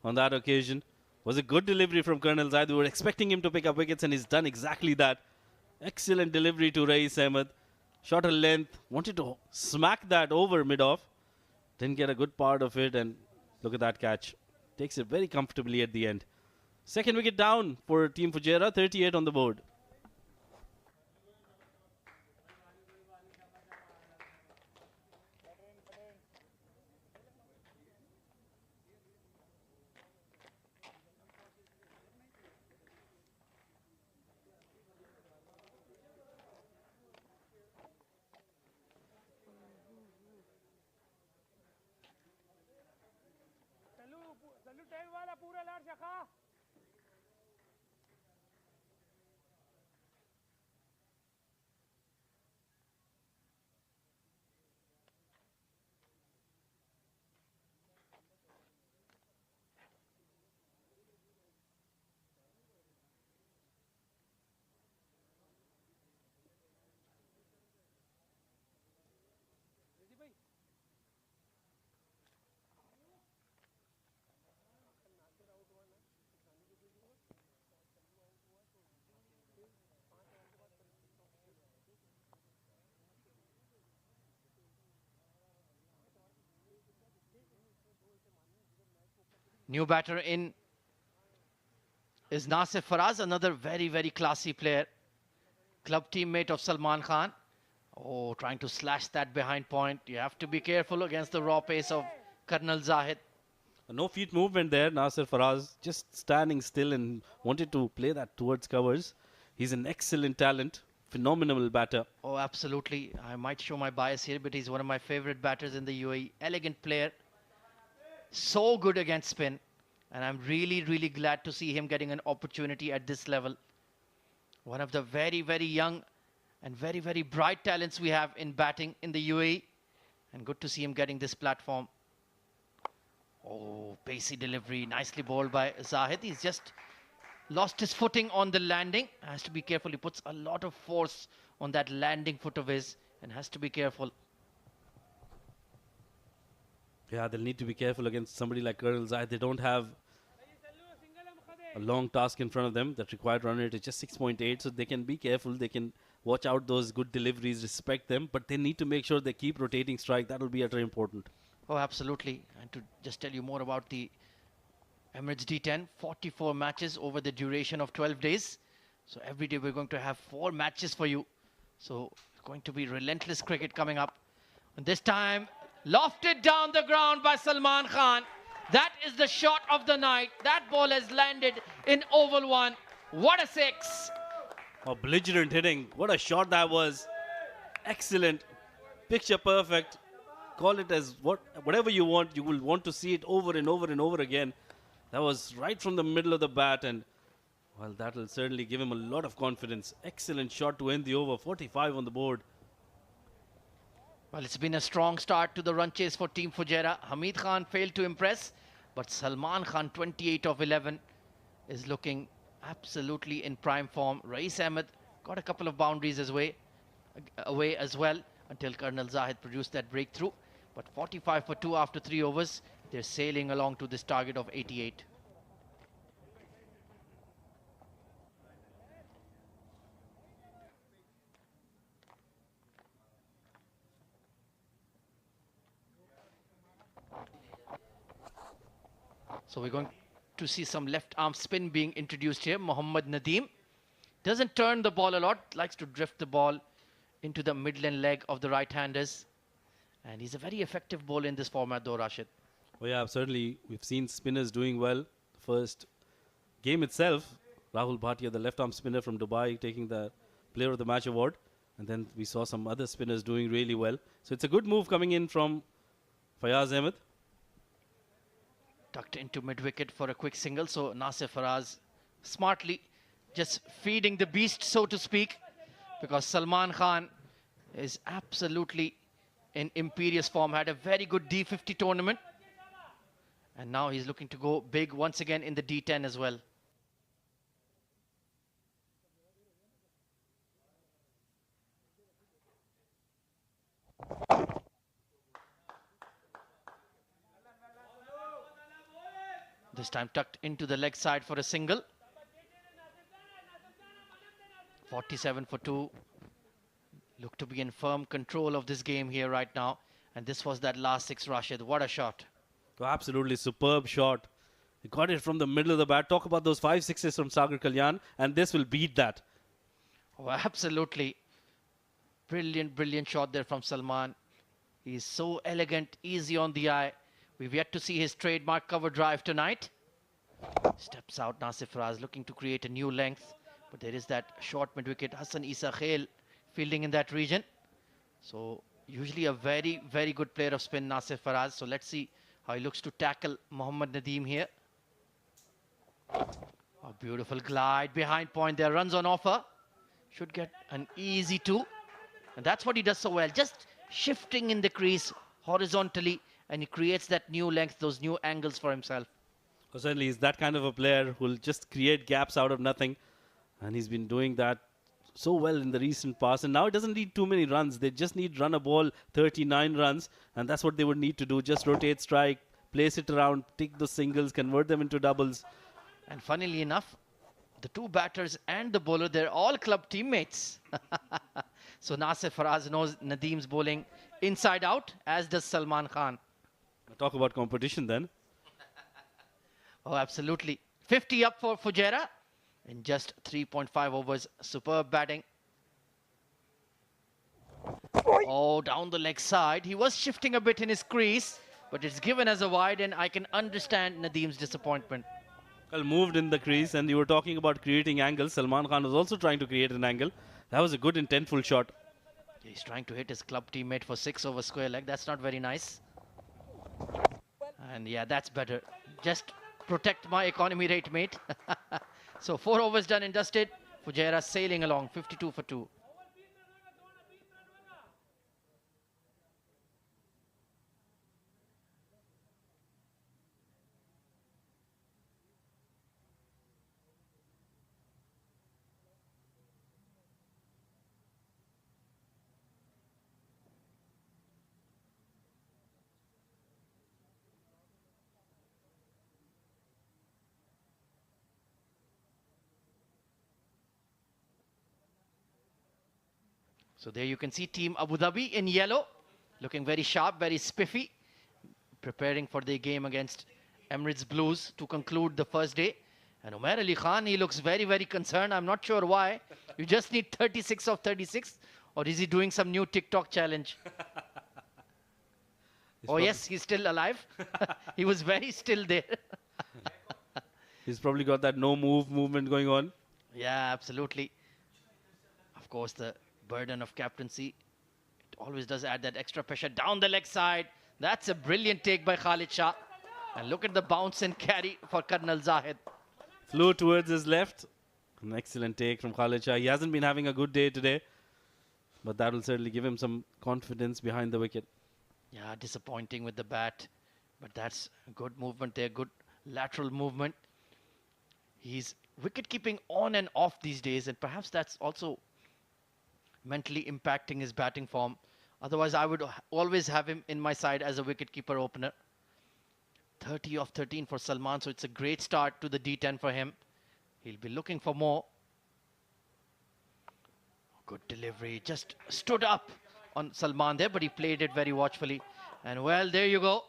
on that occasion. Was a good delivery from Colonel Zahid. We were expecting him to pick up wickets and he's done exactly that. Excellent delivery to Rais Ahmed. Shot a length. Wanted to smack that over mid-off. Didn't get a good part of it and look at that catch. Takes it very comfortably at the end. Second wicket down for Team Fujairah. 38 on the board. New batter in is Nasir Faraz, another very, very classy player. Club teammate of Salman Khan. Oh, trying to slash that behind point. You have to be careful against the raw pace of Colonel Zahid. No feet movement there. Nasir Faraz just standing still and wanted to play that towards covers. He's an excellent talent. Phenomenal batter. Oh, absolutely. I might show my bias here, but he's one of my favorite batters in the UAE. Elegant player. So good against spin. And I'm really, really glad to see him getting an opportunity at this level. One of the very, very young and very, very bright talents we have in batting in the UAE. And good to see him getting this platform. Oh, pacey delivery. Nicely bowled by Zahid. He's just lost his footing on the landing. Has to be careful. He puts a lot of force on that landing foot of his and has to be careful. Yeah, they'll need to be careful against somebody like Colonel Zahid. They don't have a long task in front of them. That required run rate is just 6.8, so they can be careful. They can watch out those good deliveries, respect them, but they need to make sure they keep rotating strike. That will be utterly important. Oh, absolutely. And to just tell you more about the Emirates D10, 44 matches over the duration of 12 days. So every day we're going to have 4 matches for you. So it's going to be relentless cricket coming up. And this time, lofted down the ground by Salman Khan. That is the shot of the night. That ball has landed in oval 1. What a 6. Oh, belligerent hitting. What a shot that was. Excellent. Picture perfect. Call it as whatever you want. You will want to see it over and over and over again. That was right from the middle of the bat, and well, that will certainly give him a lot of confidence. Excellent shot to end the over. 45 on the board. Well, it's been a strong start to the run chase for Team Fujairah. Hamid Khan failed to impress, but Salman Khan, 28 of 11, is looking absolutely in prime form. Rais Ahmed got a couple of boundaries away as well until Colonel Zahid produced that breakthrough. But 45 for 2 after 3 overs. They're sailing along to this target of 88. So we're going to see some left arm spin being introduced here. Mohammad Nadeem doesn't turn the ball a lot, likes to drift the ball into the midland leg of the right-handers. And he's a very effective bowler in this format though, Rashid. Oh yeah, certainly. We've seen spinners doing well. The first game itself, Rahul Bhatia, the left-arm spinner from Dubai, taking the Player of the Match award. And then we saw some other spinners doing really well. So it's a good move coming in from Fayaz Ahmed. Tucked into mid-wicket for a quick single. So Nasir Faraz smartly just feeding the beast, so to speak, because Salman Khan is absolutely in imperious form. Had a very good D50 tournament. And now he's looking to go big once again in the D10 as well. This time tucked into the leg side for a single. 47 for 2. Look to be in firm control of this game here right now. And this was that last 6, Rashid. What a shot. Oh, absolutely superb shot. He got it from the middle of the bat. Talk about those 5 sixes from Sagar Kalyan, and this will beat that. Oh, absolutely. Brilliant, brilliant shot there from Salman. He's so elegant, easy on the eye. We've yet to see his trademark cover drive tonight. Steps out Nasir Faraz, looking to create a new length. But there is that short mid-wicket. Hassan Isa Khail fielding in that region. So usually a very, very good player of spin, Nasir Faraz. So let's see how he looks to tackle Mohammad Nadeem here. A beautiful glide behind point there. Runs on offer. Should get an easy 2. And that's what he does so well. Just shifting in the crease horizontally. And he creates that new length, those new angles for himself. Well, certainly he's that kind of a player who will just create gaps out of nothing. And he's been doing that so well in the recent past. And now it doesn't need too many runs. They just need run a ball, 39 runs. And that's what they would need to do. Just rotate, strike, place it around, take those singles, convert them into doubles. And funnily enough, the 2 batters and the bowler, they're all club teammates. So Nasir Faraz knows Nadeem's bowling inside out, as does Salman Khan. Talk about competition then. Oh, absolutely. 50 up for Fujairah in just 3.5 overs. Superb batting. Oh, down the leg side. He was shifting a bit in his crease, but it's given as a wide, and I can understand Nadeem's disappointment. Well, moved in the crease, and you were talking about creating angles. Salman Khan was also trying to create an angle. That was a good intentful shot. He's trying to hit his club teammate for 6 over square leg. That's not very nice. And yeah, that's better. Just protect my economy rate, mate. So 4 overs done and dusted. Fujairah sailing along, 52 for 2. So there you can see Team Abu Dhabi in yellow, looking very sharp, very spiffy, preparing for their game against Emirates Blues to conclude the first day. And Umair Ali Khan, he looks very, very concerned. I'm not sure why. You just need 36 of 36. Or is he doing some new TikTok challenge? Oh, yes, he's still alive. He was very still there. He's probably got that no move movement going on. Yeah, absolutely. Of course, the burden of captaincy, it always does add that extra pressure down the leg side. That's a brilliant take by Khalid Shah. And look at the bounce and carry for Colonel Zahid. Flew towards his left. An excellent take from Khalid Shah. He hasn't been having a good day today, but that will certainly give him some confidence behind the wicket. Yeah, disappointing with the bat, but that's good movement there, good lateral movement. He's wicket-keeping on and off these days, and perhaps that's also mentally impacting his batting form. Otherwise, I would always have him in my side as a wicket-keeper opener. 30 of 13 for Salman, so it's a great start to the D10 for him. He'll be looking for more. Good delivery, just stood up on Salman there, but he played it very watchfully. And well, there you go.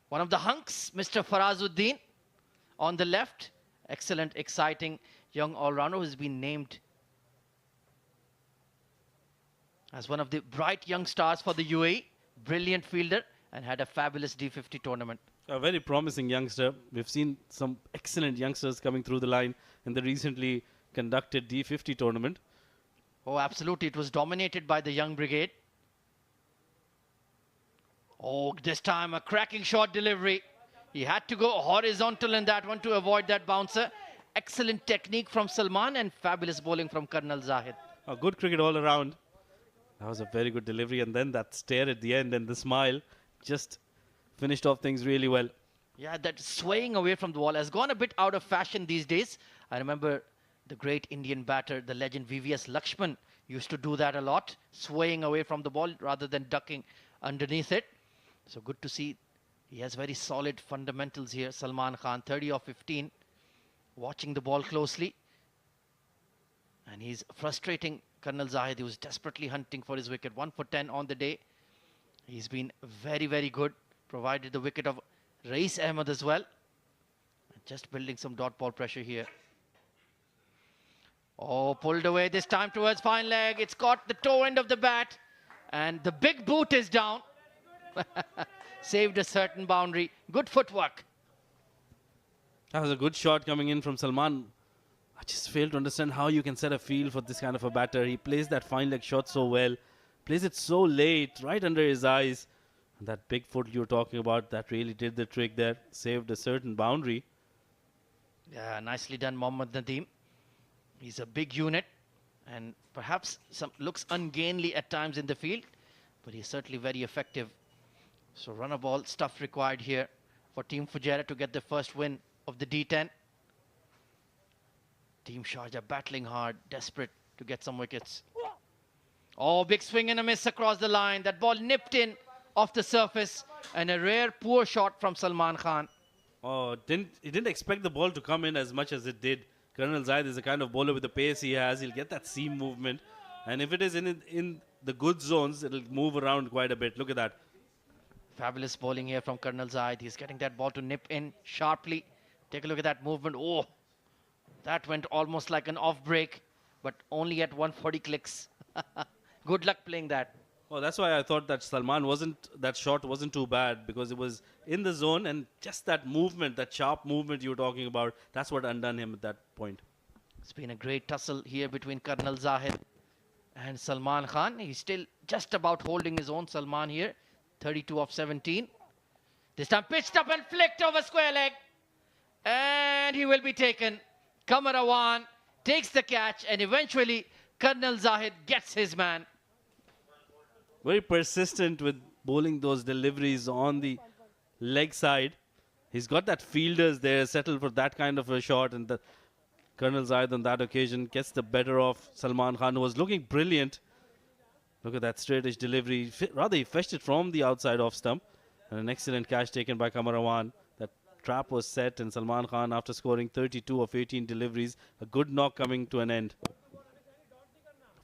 One of the hunks, Mr. Farazuddin on the left. Excellent, exciting young all-rounder who's been named as one of the bright young stars for the UAE. Brilliant fielder and had a fabulous D50 tournament. A very promising youngster. We've seen some excellent youngsters coming through the line in the recently conducted D50 tournament. Oh, absolutely. It was dominated by the young brigade. Oh, this time a cracking short delivery. He had to go horizontal in that one to avoid that bouncer. Excellent technique from Salman and fabulous bowling from Colonel Zahid. A good cricket all around. That was a very good delivery, and then that stare at the end and the smile just finished off things really well. Yeah, that swaying away from the wall has gone a bit out of fashion these days. I remember the great Indian batter, the legend VVS Lakshman, used to do that a lot, swaying away from the ball rather than ducking underneath it. So good to see. He has very solid fundamentals here. Salman Khan, 30 of 15, watching the ball closely. And he's frustrating Colonel Zahid, who was desperately hunting for his wicket. 1 for 10 on the day. He's been very, very good. Provided the wicket of Rais Ahmed as well. Just building some dot ball pressure here. Oh, pulled away this time towards fine leg. It's got the toe end of the bat. And the big boot is down. Saved a certain boundary. Good footwork. That was a good shot coming in from Salman. I just fail to understand how you can set a field for this kind of a batter. He plays that fine leg shot so well. Plays it so late, right under his eyes. And that big foot you were talking about, that really did the trick there. Saved a certain boundary. Yeah, nicely done, Mohammad Nadeem. He's a big unit. And perhaps looks ungainly at times in the field. But he's certainly very effective. So runner ball stuff required here for Team Fujairah to get the first win of the D10. Team Sharjah battling hard, desperate to get some wickets. Oh, big swing and a miss across the line. That ball nipped in off the surface. And a rare poor shot from Salman Khan. Oh, he didn't expect the ball to come in as much as it did. Colonel Zahid is the kind of bowler with the pace he has. He'll get that seam movement. And if it is in the good zones, it'll move around quite a bit. Look at that. Fabulous bowling here from Colonel Zahid. He's getting that ball to nip in sharply. Take a look at that movement. Oh, that went almost like an off break, but only at 140 clicks. Good luck playing that. Oh, that's why I thought that that shot wasn't too bad, because it was in the zone, and just that movement, that sharp movement you were talking about, that's what undone him at that point. It's been a great tussle here between Colonel Zahid and Salman Khan. He's still just about holding his own, Salman here. 32 of 17. This time pitched up and flicked over square leg. And he will be taken. Kamarawan takes the catch, and eventually Colonel Zahid gets his man. Very persistent with bowling those deliveries on the leg side. He's got that fielders there settled for that kind of a shot, and the Colonel Zahid on that occasion gets the better of Salman Khan, who was looking brilliant. Look at that straightish delivery. Rather, he fetched it from the outside off stump. And an excellent catch taken by Kamarawan. That trap was set, and Salman Khan, after scoring 32 of 18 deliveries, a good knock coming to an end.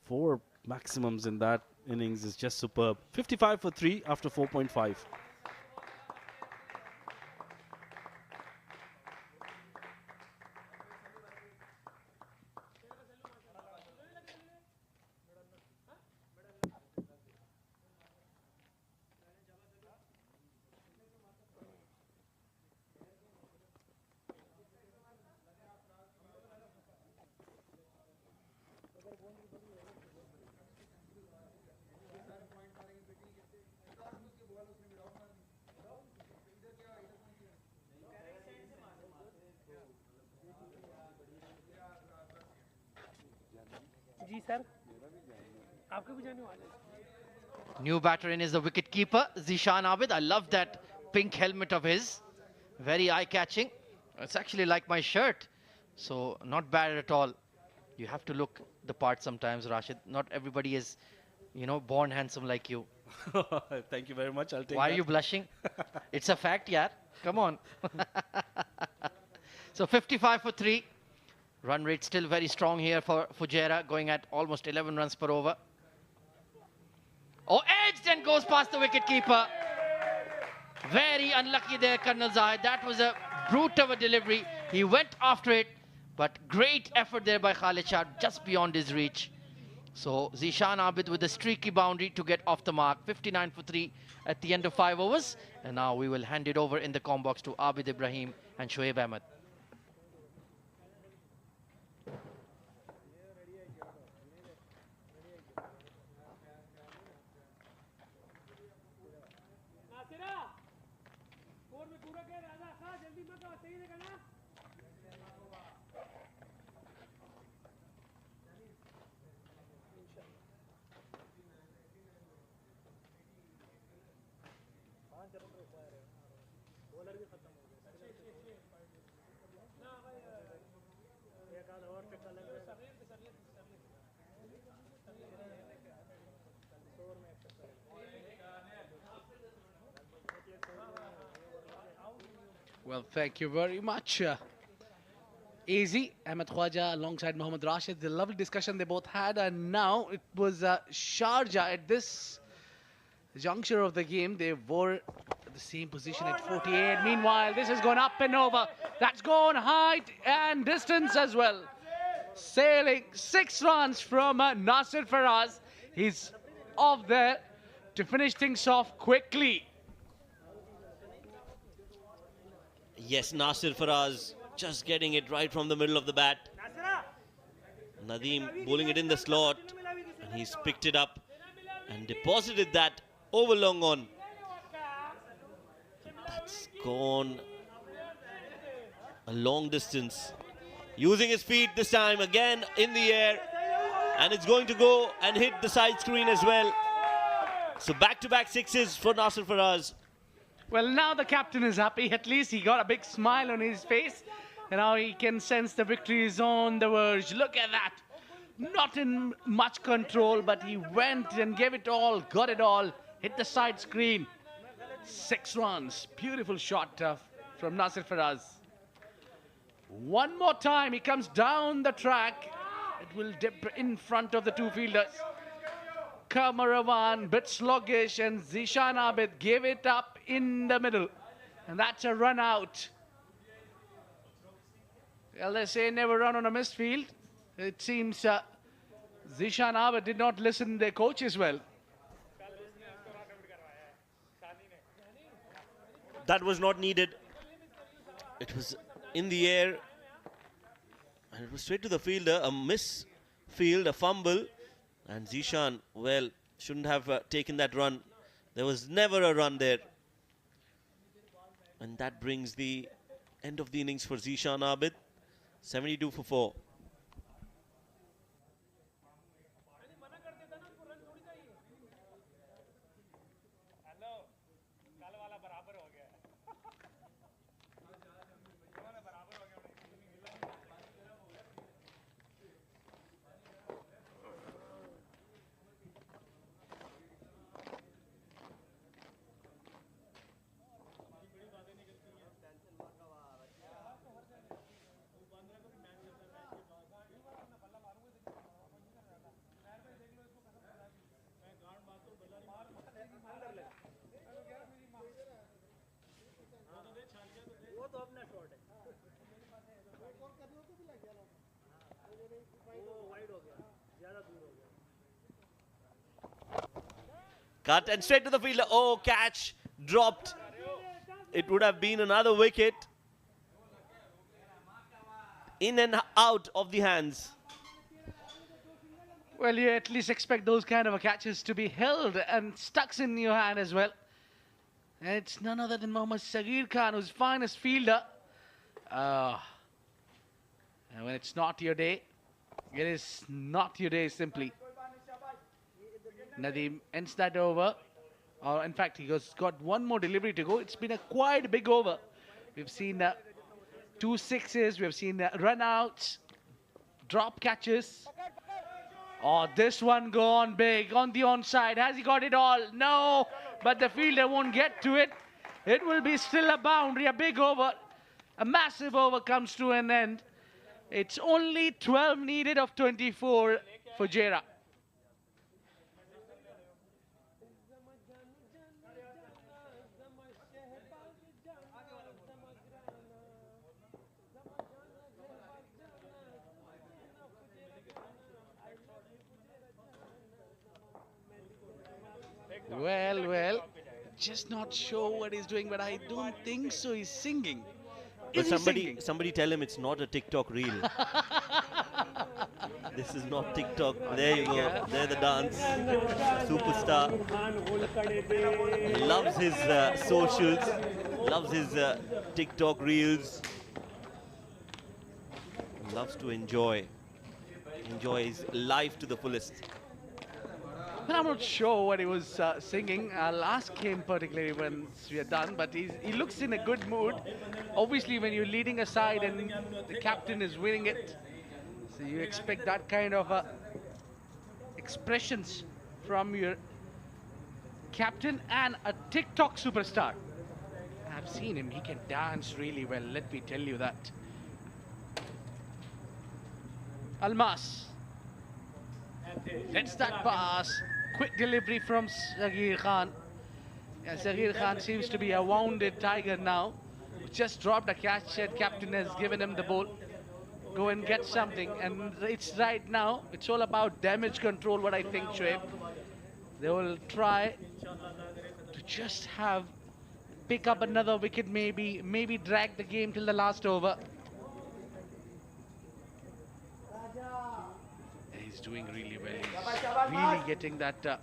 4 maximums in that innings is just superb. 55 for 3 after 4.5. Ji sir आपको भी जाने वाले New batter in is the wicket keeper, Zishan Abid. I love that pink helmet of his. Very eye-catching. It's actually like my shirt. So not bad at all. You have to look the part sometimes, Rashid. Not everybody is, you know, born handsome like you. Thank you very much. I'll take Why that. are you blushing? It's a fact, yeah. Come on. So 55 for 3. Run rate still very strong here for Fujairah, going at almost 11 runs per over. Oh, edged and goes past the wicketkeeper. Very unlucky there, Colonel Zahid. That was a brute of a delivery. He went after it, but great effort there by Khalid Shah, just beyond his reach. So Zishan Abid with a streaky boundary to get off the mark. 59 for 3 at the end of 5 overs. And now we will hand it over in the com box to Abid Ibrahim and Shoaib Ahmed. Well, thank you very much. Easy, Ahmed Khwaja alongside Mohammad Rashid. The lovely discussion they both had, and now it was Sharjah at this juncture of the game. They were at the same position at 48. Meanwhile, this has gone up and over. That's gone height and distance as well. Sailing 6 runs from Nasir Faraz. He's off there to finish things off quickly. Yes, Nasir Faraz just getting it right from the middle of the bat. Nadeem bowling it in the slot, and he's picked it up and deposited that over long on. That's gone a long distance. Using his feet this time, again in the air, and it's going to go and hit the side screen as well. So back-to-back sixes for Nasir Faraz. Well, now the captain is happy. At least he got a big smile on his face. And now he can sense the victory is on the verge. Look at that. Not in much control, but he went and gave it all, got it all, hit the side screen. 6 runs. Beautiful shot from Nasir Faraz. One more time, he comes down the track. It will dip in front of the 2 fielders. Kamaravan, bit sluggish, and Zishan Abid gave it up in the middle. And that's a run out. Well, they say never run on a missed field. It seems Zishan Abid did not listen to their coach as well. That was not needed. It was in the air, and it was straight to the fielder. A misfield, a fumble, and Zishan, well, shouldn't have taken that run. There was never a run there. And that brings the end of the innings for Zishan Abid. 72 for 4. Cut and straight to the fielder. Oh, catch dropped. It would have been another wicket. In and out of the hands. Well, you at least expect those kind of catches to be held and stuck in your hand as well. And it's none other than Mohammad Sagir Khan, who's finest fielder. And when it's not your day, It is not your day simply. Nadeem ends that over. In fact, he has got one more delivery to go. It's been a quite big over. We've seen 2 6s. We've seen run-outs, drop catches. Oh, this one gone big on the onside. Has he got it all? No, but the fielder won't get to it. It will be still a boundary, a big over. A massive over comes to an end. It's only 12 needed of 24 for Fujairah. Well, just not sure what he's doing, but I don't think so. He's singing. But Is he singing? somebody tell him it's not a TikTok reel. This is not TikTok. There you go. There the dance. Superstar. Loves his socials. Loves his TikTok reels. Loves to enjoy his life to the fullest. I'm not sure what he was singing. I'll ask him particularly once we are done, but he looks in a good mood. Obviously, when you're leading a side and the captain is winning it, so you expect that kind of expressions from your captain and a TikTok superstar. I've seen him. He can dance really well. Let me tell you that. Almas. Gets that pass. Quick delivery from Sagir Khan. Yeah, Sagir Khan seems to be a wounded tiger now. Just dropped a catch and captain has given him the ball. Go and get something. And it's right now, it's all about damage control, what I think, Shoaib. They will try to just pick up another wicket, maybe drag the game till the last over. He's doing really well. He's really getting that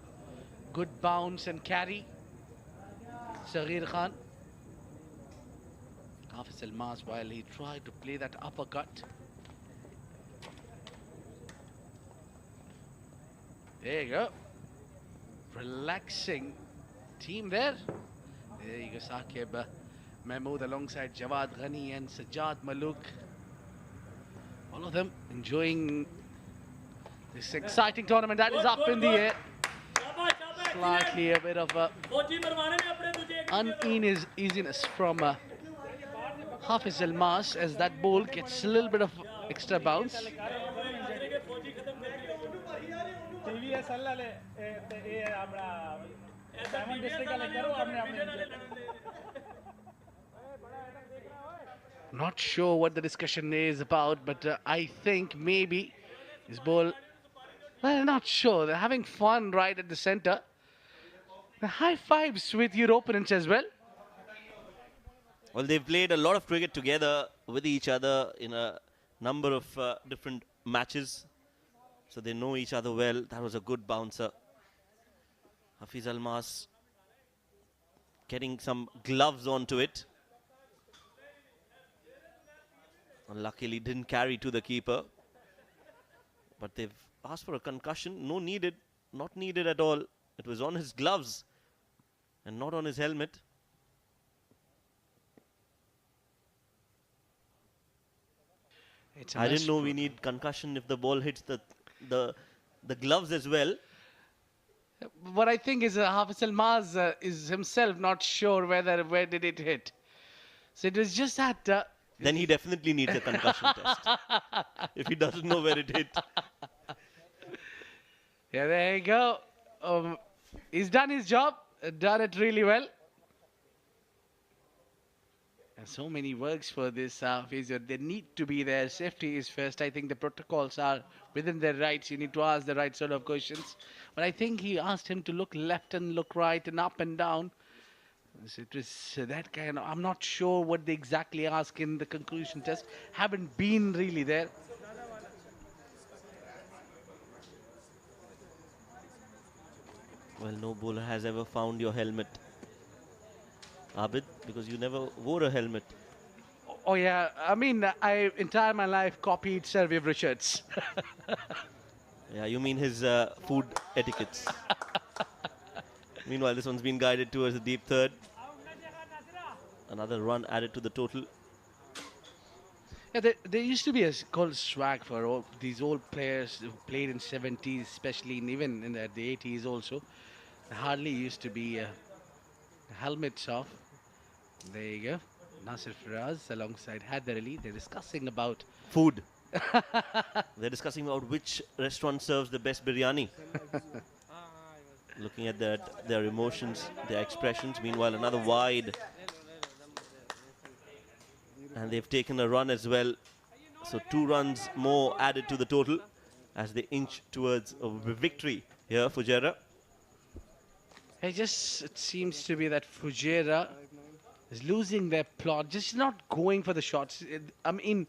good bounce and carry. Sagir Khan. Hafiz Almas, while he tried to play that uppercut. There you go. Relaxing team there. There you go, Saqib Mahmood alongside Jawad Ghani and Sajjad Malook. All of them enjoying this exciting tournament that is up in the air. Slightly a bit of uneasiness from Hafiz Almas as that ball gets a little bit of extra bounce. Not sure what the discussion is about, but I think maybe his ball, well, not sure. They're having fun right at the center. The high fives with your opponents as well. Well, they've played a lot of cricket together with each other in a number of different matches. So they know each other well. That was a good bouncer. Hafiz Almas getting some gloves onto it. Unluckily didn't carry to the keeper. But they've asked for a concussion. No needed. Not needed at all. It was on his gloves and not on his helmet. I didn't know we need concussion if the ball hits the gloves as well. What I think is Hafiz Almas is himself not sure where did it hit. So it was just that. Then he definitely needs a concussion test. If he doesn't know where it hit. Yeah, there you go. He's done his job. Done it really well. And so many works for this physio. They need to be there. Safety is first. I think the protocols are within their rights. You need to ask the right sort of questions. But I think he asked him to look left and look right and up and down. So it was that kind of, I'm not sure what they exactly ask in the conclusion test. Haven't been really there. Well, no bowler has ever found your helmet, Abid, because you never wore a helmet. Oh yeah, I mean, I entire my life copied Sir Viv Richards. Yeah, you mean his food etiquettes. Meanwhile, this one's been guided towards the deep third. Another run added to the total. Yeah, there used to be a called swag for all these old players who played in 70s, especially even in the 80s also. There hardly used to be helmets off. There you go. Nasir Firaz alongside Haider Ali. They're discussing about Food. They're discussing about which restaurant serves the best biryani. Looking at that, their emotions, their expressions. Meanwhile, another wide. And they've taken a run as well. So 2 runs more added to the total as they inch towards a victory here for Fujairah. it seems to be that Fujairah is losing their plot, just not going for the shots. I mean,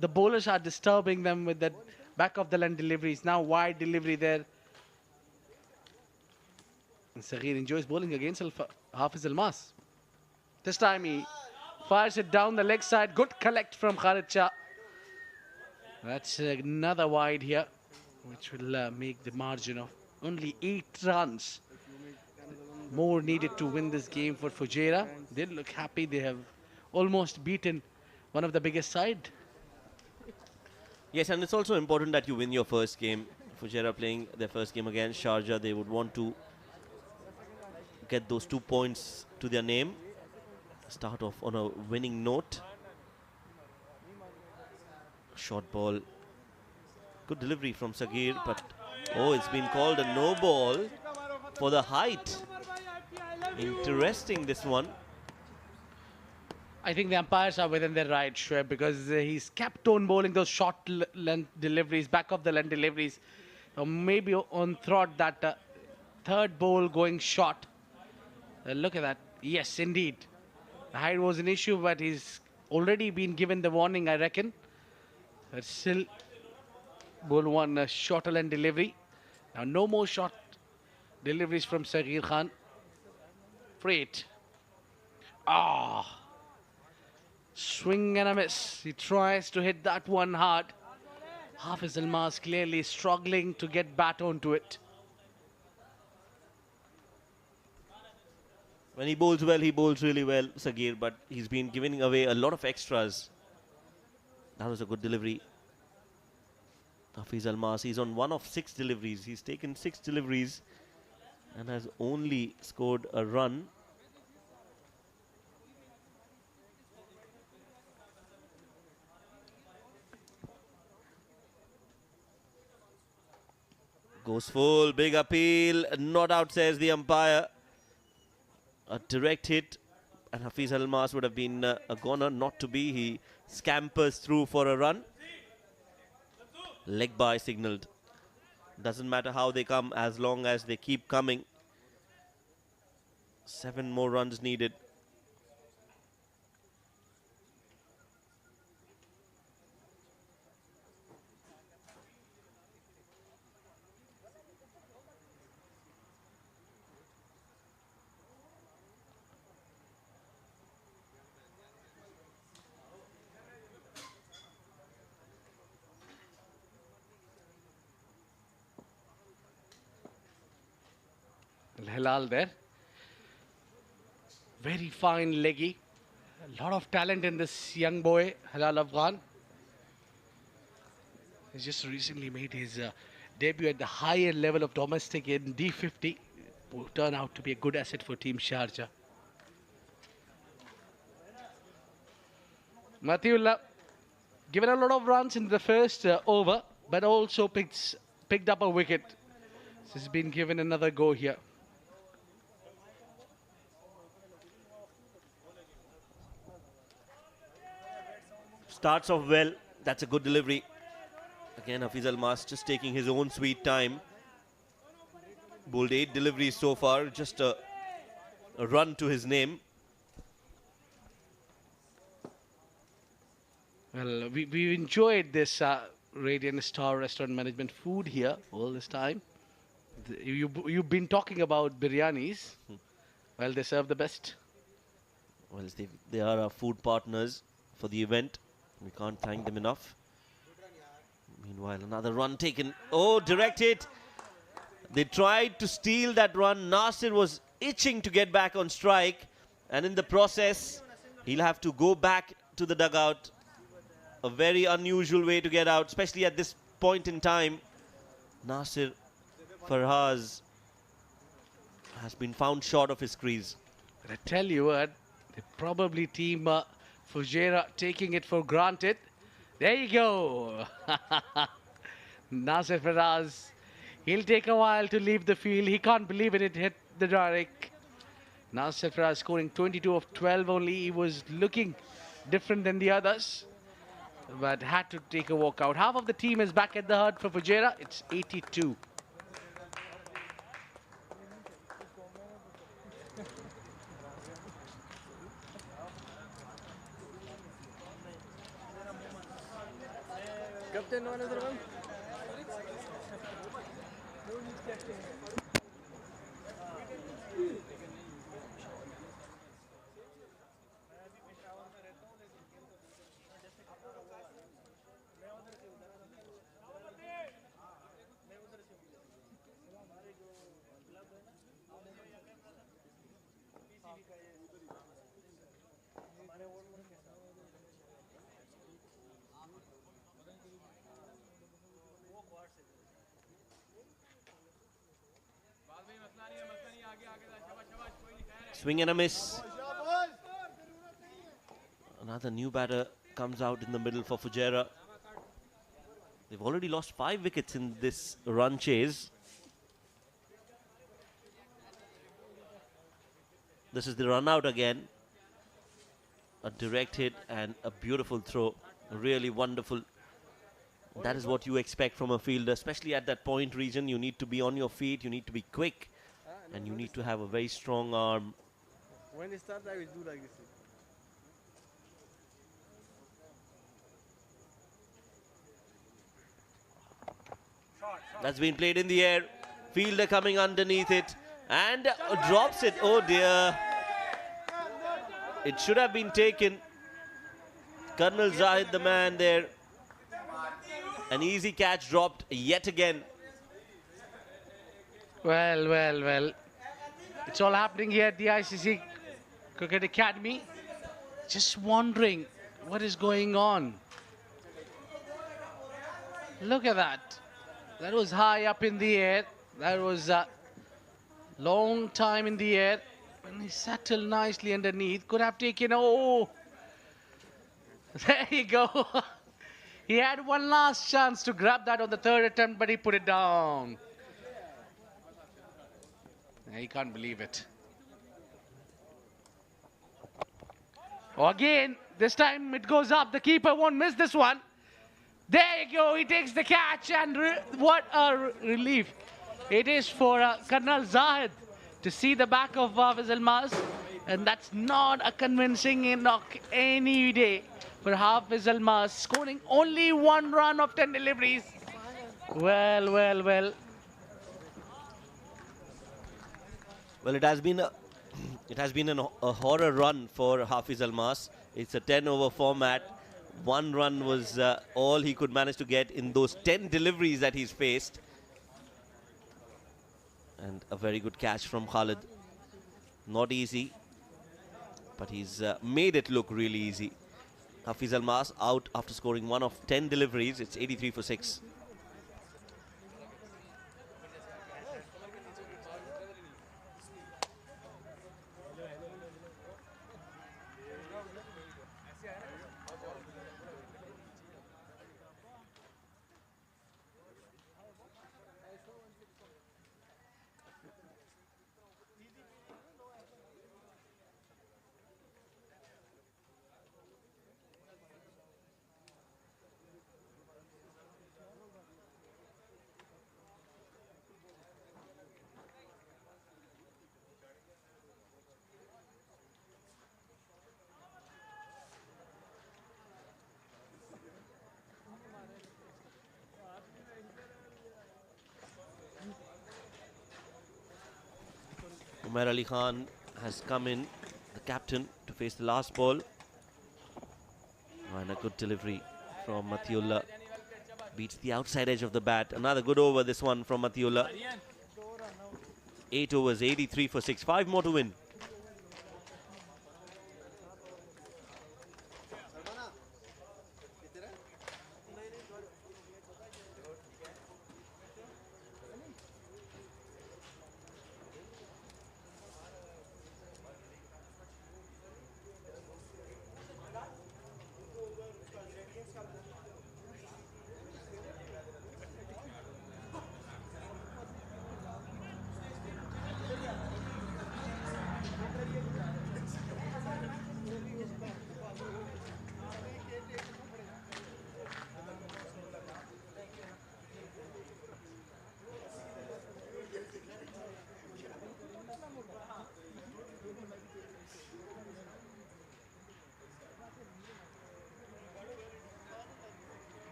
the bowlers are disturbing them with that back of the line deliveries. Now wide delivery there. And Saghir enjoys bowling against Hafiz Almas. This time he fires it down the leg side. Good collect from Khalid Shah. That's another wide here, which will make the margin of only 8 runs. More needed to win this game for Fujairah. They look happy. They have almost beaten one of the biggest side. Yes, and it's also important that you win your first game. Fujairah playing their first game against Sharjah. They would want to get those 2 points to their name. Start off on a winning note. Short ball. Good delivery from Saghir, but oh, it's been called a no ball for the height. Interesting, this one. I think the umpires are within their right, Shoaib, because he's kept on bowling those short length deliveries, back of the length deliveries. Maybe on thought that third ball going short. Look at that. Yes, indeed. The height was an issue, but he's already been given the warning, I reckon. But still, ball 1, a shorter length delivery. Now, no more short deliveries from Saghir Khan. Free it. Ah. Swing and a miss. He tries to hit that one hard. Hafiz Almas clearly struggling to get bat onto it. When he bowls well, he bowls really well, Saghir, but he's been giving away a lot of extras. That was a good delivery. Hafiz Almas, he's on 1 of 6 deliveries. He's taken 6 deliveries and has only scored a run. Goes full, big appeal, not out, says the umpire. A direct hit, and Hafiz Almas would have been a goner, not to be. He scampers through for a run. Leg bye signalled. Doesn't matter how they come, as long as they keep coming. 7 more runs needed. Hilal there. Very fine leggy. A lot of talent in this young boy, Hilal Afghan. He's just recently made his debut at the higher level of domestic in D50. Will turn out to be a good asset for Team Sharjah. Matiullah given a lot of runs in the first over, but also picked up a wicket. He's been given another go here. Starts off well. That's a good delivery. Again, Hafiz Almas just taking his own sweet time. Bowled 8 deliveries so far. Just a run to his name. Well, we enjoyed this Radiant Star Restaurant Management food here all this time. You've been talking about biryanis. Well, they serve the best. Well, they are our food partners. for the event. We can't thank them enough. Meanwhile, another run taken. Oh, direct hit. They tried to steal that run. Nasir was itching to get back on strike. And in the process, he'll have to go back to the dugout. A very unusual way to get out, especially at this point in time. Nasir Farhaz has been found short of his crease. But I tell you what, they probably team Fujairah taking it for granted. There you go. Nasir Faraz. He'll take a while to leave the field. He can't believe it hit the direct. Nasir Faraz scoring 22 of 12 only. He was looking different than the others, but had to take a walk out. Half of the team is back at the hut for Fujairah. It's 82. Swing and a miss. Another new batter comes out in the middle for Fujairah. They've already lost 5 wickets in this run chase. This is the run out again. A direct hit and a beautiful throw. Really wonderful. That is what you expect from a fielder, especially at that point region. You need to be on your feet, you need to be quick, and you need to have a very strong arm. When it starts, I will do like this. That's been played in the air. Fielder coming underneath it and drops it. Oh dear. It should have been taken. Colonel Zahid, the man there. An easy catch dropped yet again. Well. It's all happening here at the ICC Cricket Academy. Just wondering what is going on. Look at that. That was high up in the air. That was a long time in the air. And he settled nicely underneath. Could have taken, oh. There you go. He had one last chance to grab that on the third attempt, but he put it down. He can't believe it. Oh, again, this time it goes up. The keeper won't miss this one. There you go. He takes the catch, and what a relief it is for Colonel Zahid to see the back of Hafiz Almas. And that's not a convincing knock any day for Hafiz Almas, scoring only 1 run of 10 deliveries. Well. Well, it has been a horror run for Hafiz Almas. It's a 10-over format. 1 run was all he could manage to get in those 10 deliveries that he's faced. And a very good catch from Khalid. Not easy, but he's made it look really easy. Hafiz Almas out after scoring 1 of 10 deliveries. It's 83 for 6. Umair Ali Khan has come in, the captain, to face the last ball. And a good delivery from Matiullah. Beats the outside edge of the bat. Another good over, this one from Matiullah. 8 overs, 83 for 6. 5 more to win.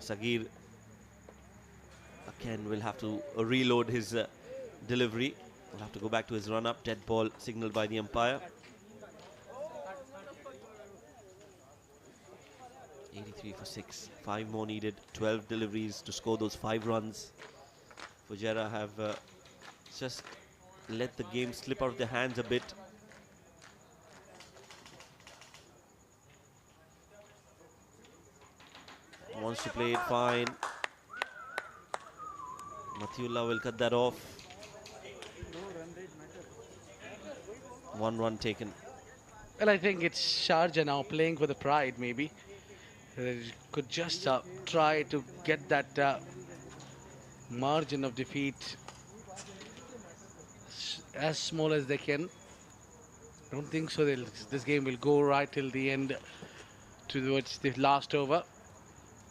Sagir again will have to reload his delivery. Will have to go back to his run-up. Dead ball signaled by the umpire. 83 for 6. 5 more needed. 12 deliveries to score those 5 runs. Fujairah have just let the game slip out of their hands a bit. Wants to play it fine. Matiullah will cut that off. 1 run taken. Well, I think it's Sharjah now playing for the pride, maybe. They could just try to get that margin of defeat as small as they can. Don't think so. This game will go right till the end, towards the last over.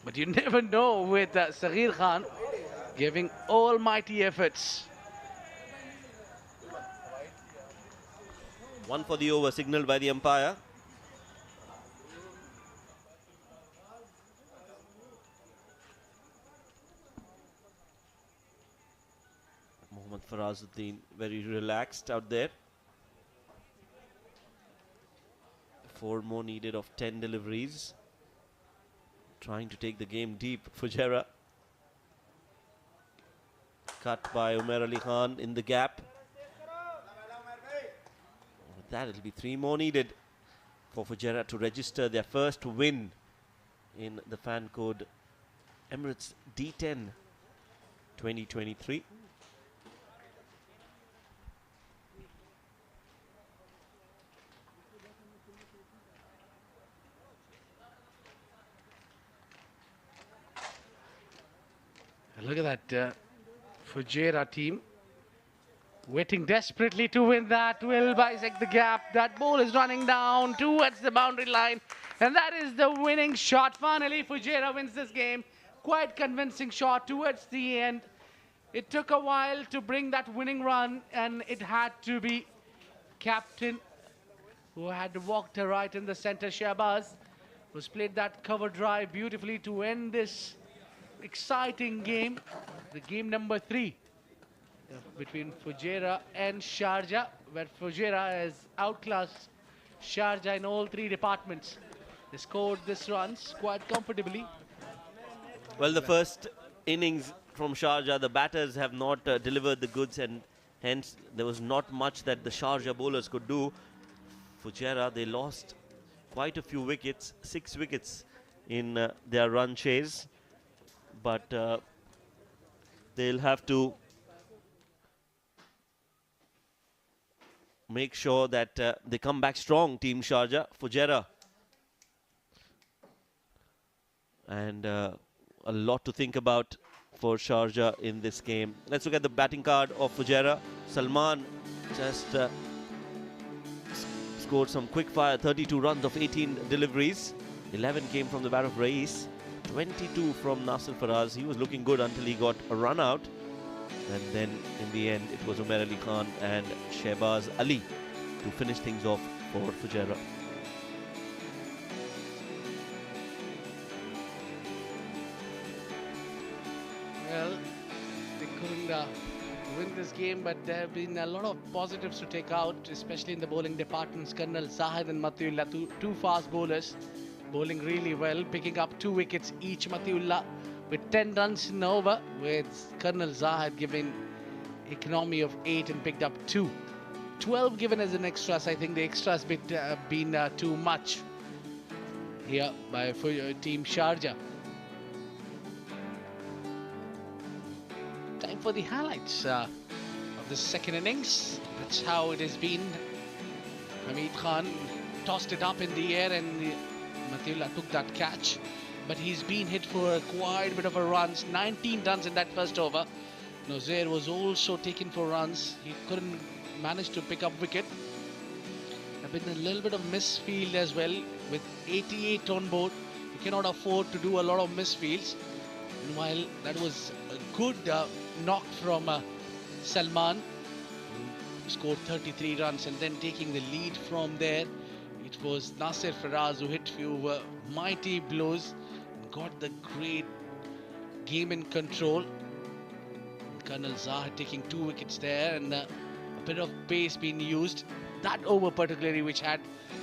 But you never know with Sagir Khan giving almighty efforts. 1 for the over signaled by the umpire. Mohammad Farazuddin very relaxed out there. 4 more needed of 10 deliveries. Trying to take the game deep. Fujairah. Cut by Umar Ali Khan in the gap. With that, it'll be 3 more needed for Fujairah to register their first win in the fan code Emirates D10 2023. Look at that Fujairah team waiting desperately to win that. Will bisect the gap. That ball is running down towards the boundary line. And that is the winning shot. Finally, Fujairah wins this game. Quite convincing shot towards the end. It took a while to bring that winning run, and it had to be captain who had walked right in the center. Shahbaz, who's played that cover drive beautifully to end this exciting game, the game number 3 between Fujairah and Sharjah, where Fujairah has outclassed Sharjah in all 3 departments. They scored this runs quite comfortably. Well, the first innings from Sharjah, the batters have not delivered the goods, and hence there was not much that the Sharjah bowlers could do. Fujairah, they lost quite a few wickets, 6 wickets in their run chase. But they'll have to make sure that they come back strong, Team Sharjah. Fujairah. And a lot to think about for Sharjah in this game. Let's look at the batting card of Fujairah. Salman just scored some quick fire, 32 runs of 18 deliveries. 11 came from the bat of Rais. 22 from Nasir Faraz. He was looking good until he got a run out. And then in the end, it was Umar Ali Khan and Shahbaz Ali to finish things off for Fujairah. Well, the couldn't win this game, but there have been a lot of positives to take out, especially in the bowling departments. Colonel Zahid and Matiullah, two fast bowlers, bowling really well, picking up 2 wickets each. Matiullah with 10 runs in over, with Colonel Zahid giving economy of 8 and picked up 2. 12 given as an extras. I think the extras been too much here by Team Sharjah. Time for the highlights of the second innings. That's how it has been. Hamid Khan tossed it up in the air and Matiullah took that catch. But he's been hit for quite a bit of a runs. 19 runs in that first over. Nozair was also taken for runs. He couldn't manage to pick up wicket. There have been a little bit of misfield as well. With 88 on board, you cannot afford to do a lot of misfields. And while that was a good knock from Salman, who scored 33 runs, and then taking the lead from there, it was Nasir Faraz who hit few mighty blows and got the great game in control. Colonel Zahid taking 2 wickets there, and a bit of pace being used. That over particularly, which had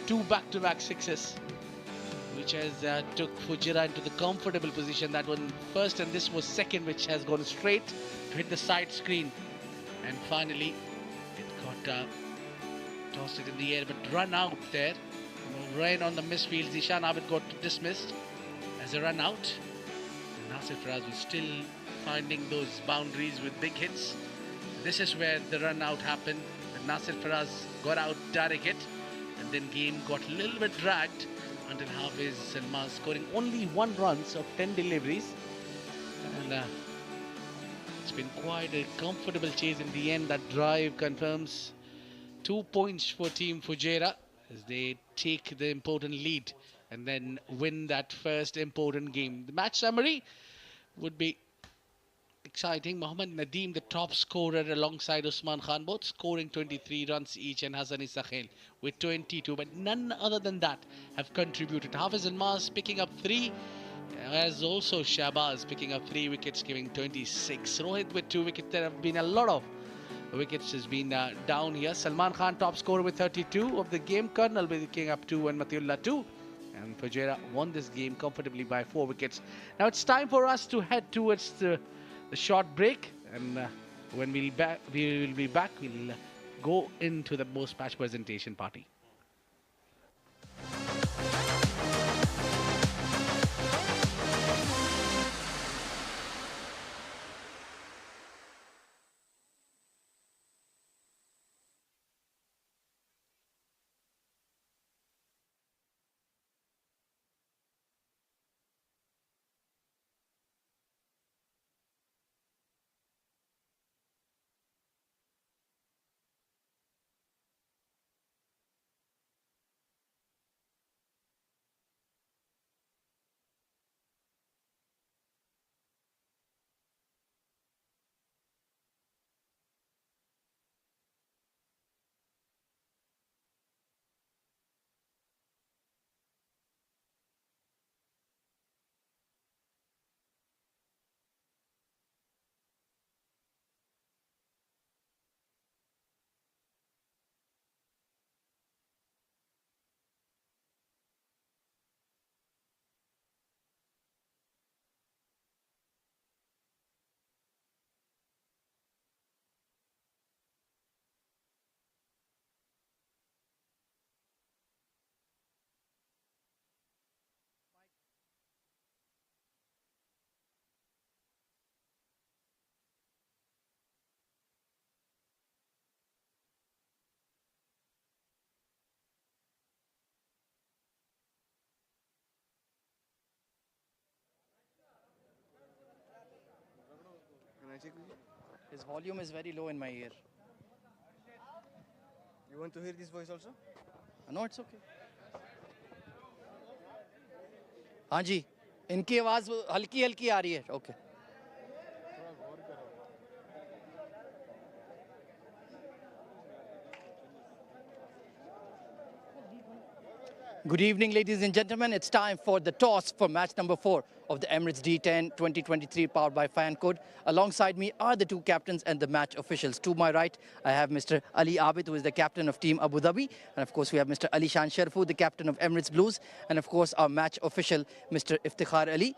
2 back-to-back sixes, which has took Fujairah into the comfortable position. That one first and this was second, which has gone straight to hit the side screen. And finally, it got tossed it in the air, but run out there. Rain on the misfields. Ishan Abid got dismissed as a run out. And Nasir Faraz was still finding those boundaries with big hits. This is where the run out happened. And Nasir Faraz got out direct hit, and then game got a little bit dragged until Hafiz Salman scoring only 1 run of 10 deliveries. And it's been quite a comfortable chase in the end. That drive confirms 2 points for Team Fujairah as they take the important lead and then win that first important game. The match summary would be exciting. Mohammad Nadeem, the top scorer alongside Usman Khan, both scoring 23 runs each, and Hassan Isakhel with 22, but none other than that have contributed. Hafiz Almas picking up 3, as also Shahbaz picking up 3 wickets, giving 26. Rohit with 2 wickets. There have been a lot of wickets has been down here. Salman Khan top scorer with 32 of the game. Colonel picking up 2 and Matiullah 2. And Fujairah won this game comfortably by 4 wickets. Now it's time for us to head towards the short break, and when we will be back, we'll go into the post-match presentation party. His volume is very low in my ear. You want to hear this voice also? No, it's okay. हाँ जी, इनकी आवाज़ हल्की हल्की आ रही है. Okay. Good evening, ladies and gentlemen. It's time for the toss for match number 4 of the Emirates D10 2023 powered by FanCode. Alongside me are the two captains and the match officials. To my right, I have Mr. Ali Abid, who is the captain of Team Abu Dhabi. And of course, we have Mr. Ali Shan Sharfu, the captain of Emirates Blues. And of course, our match official, Mr. Iftikhar Ali,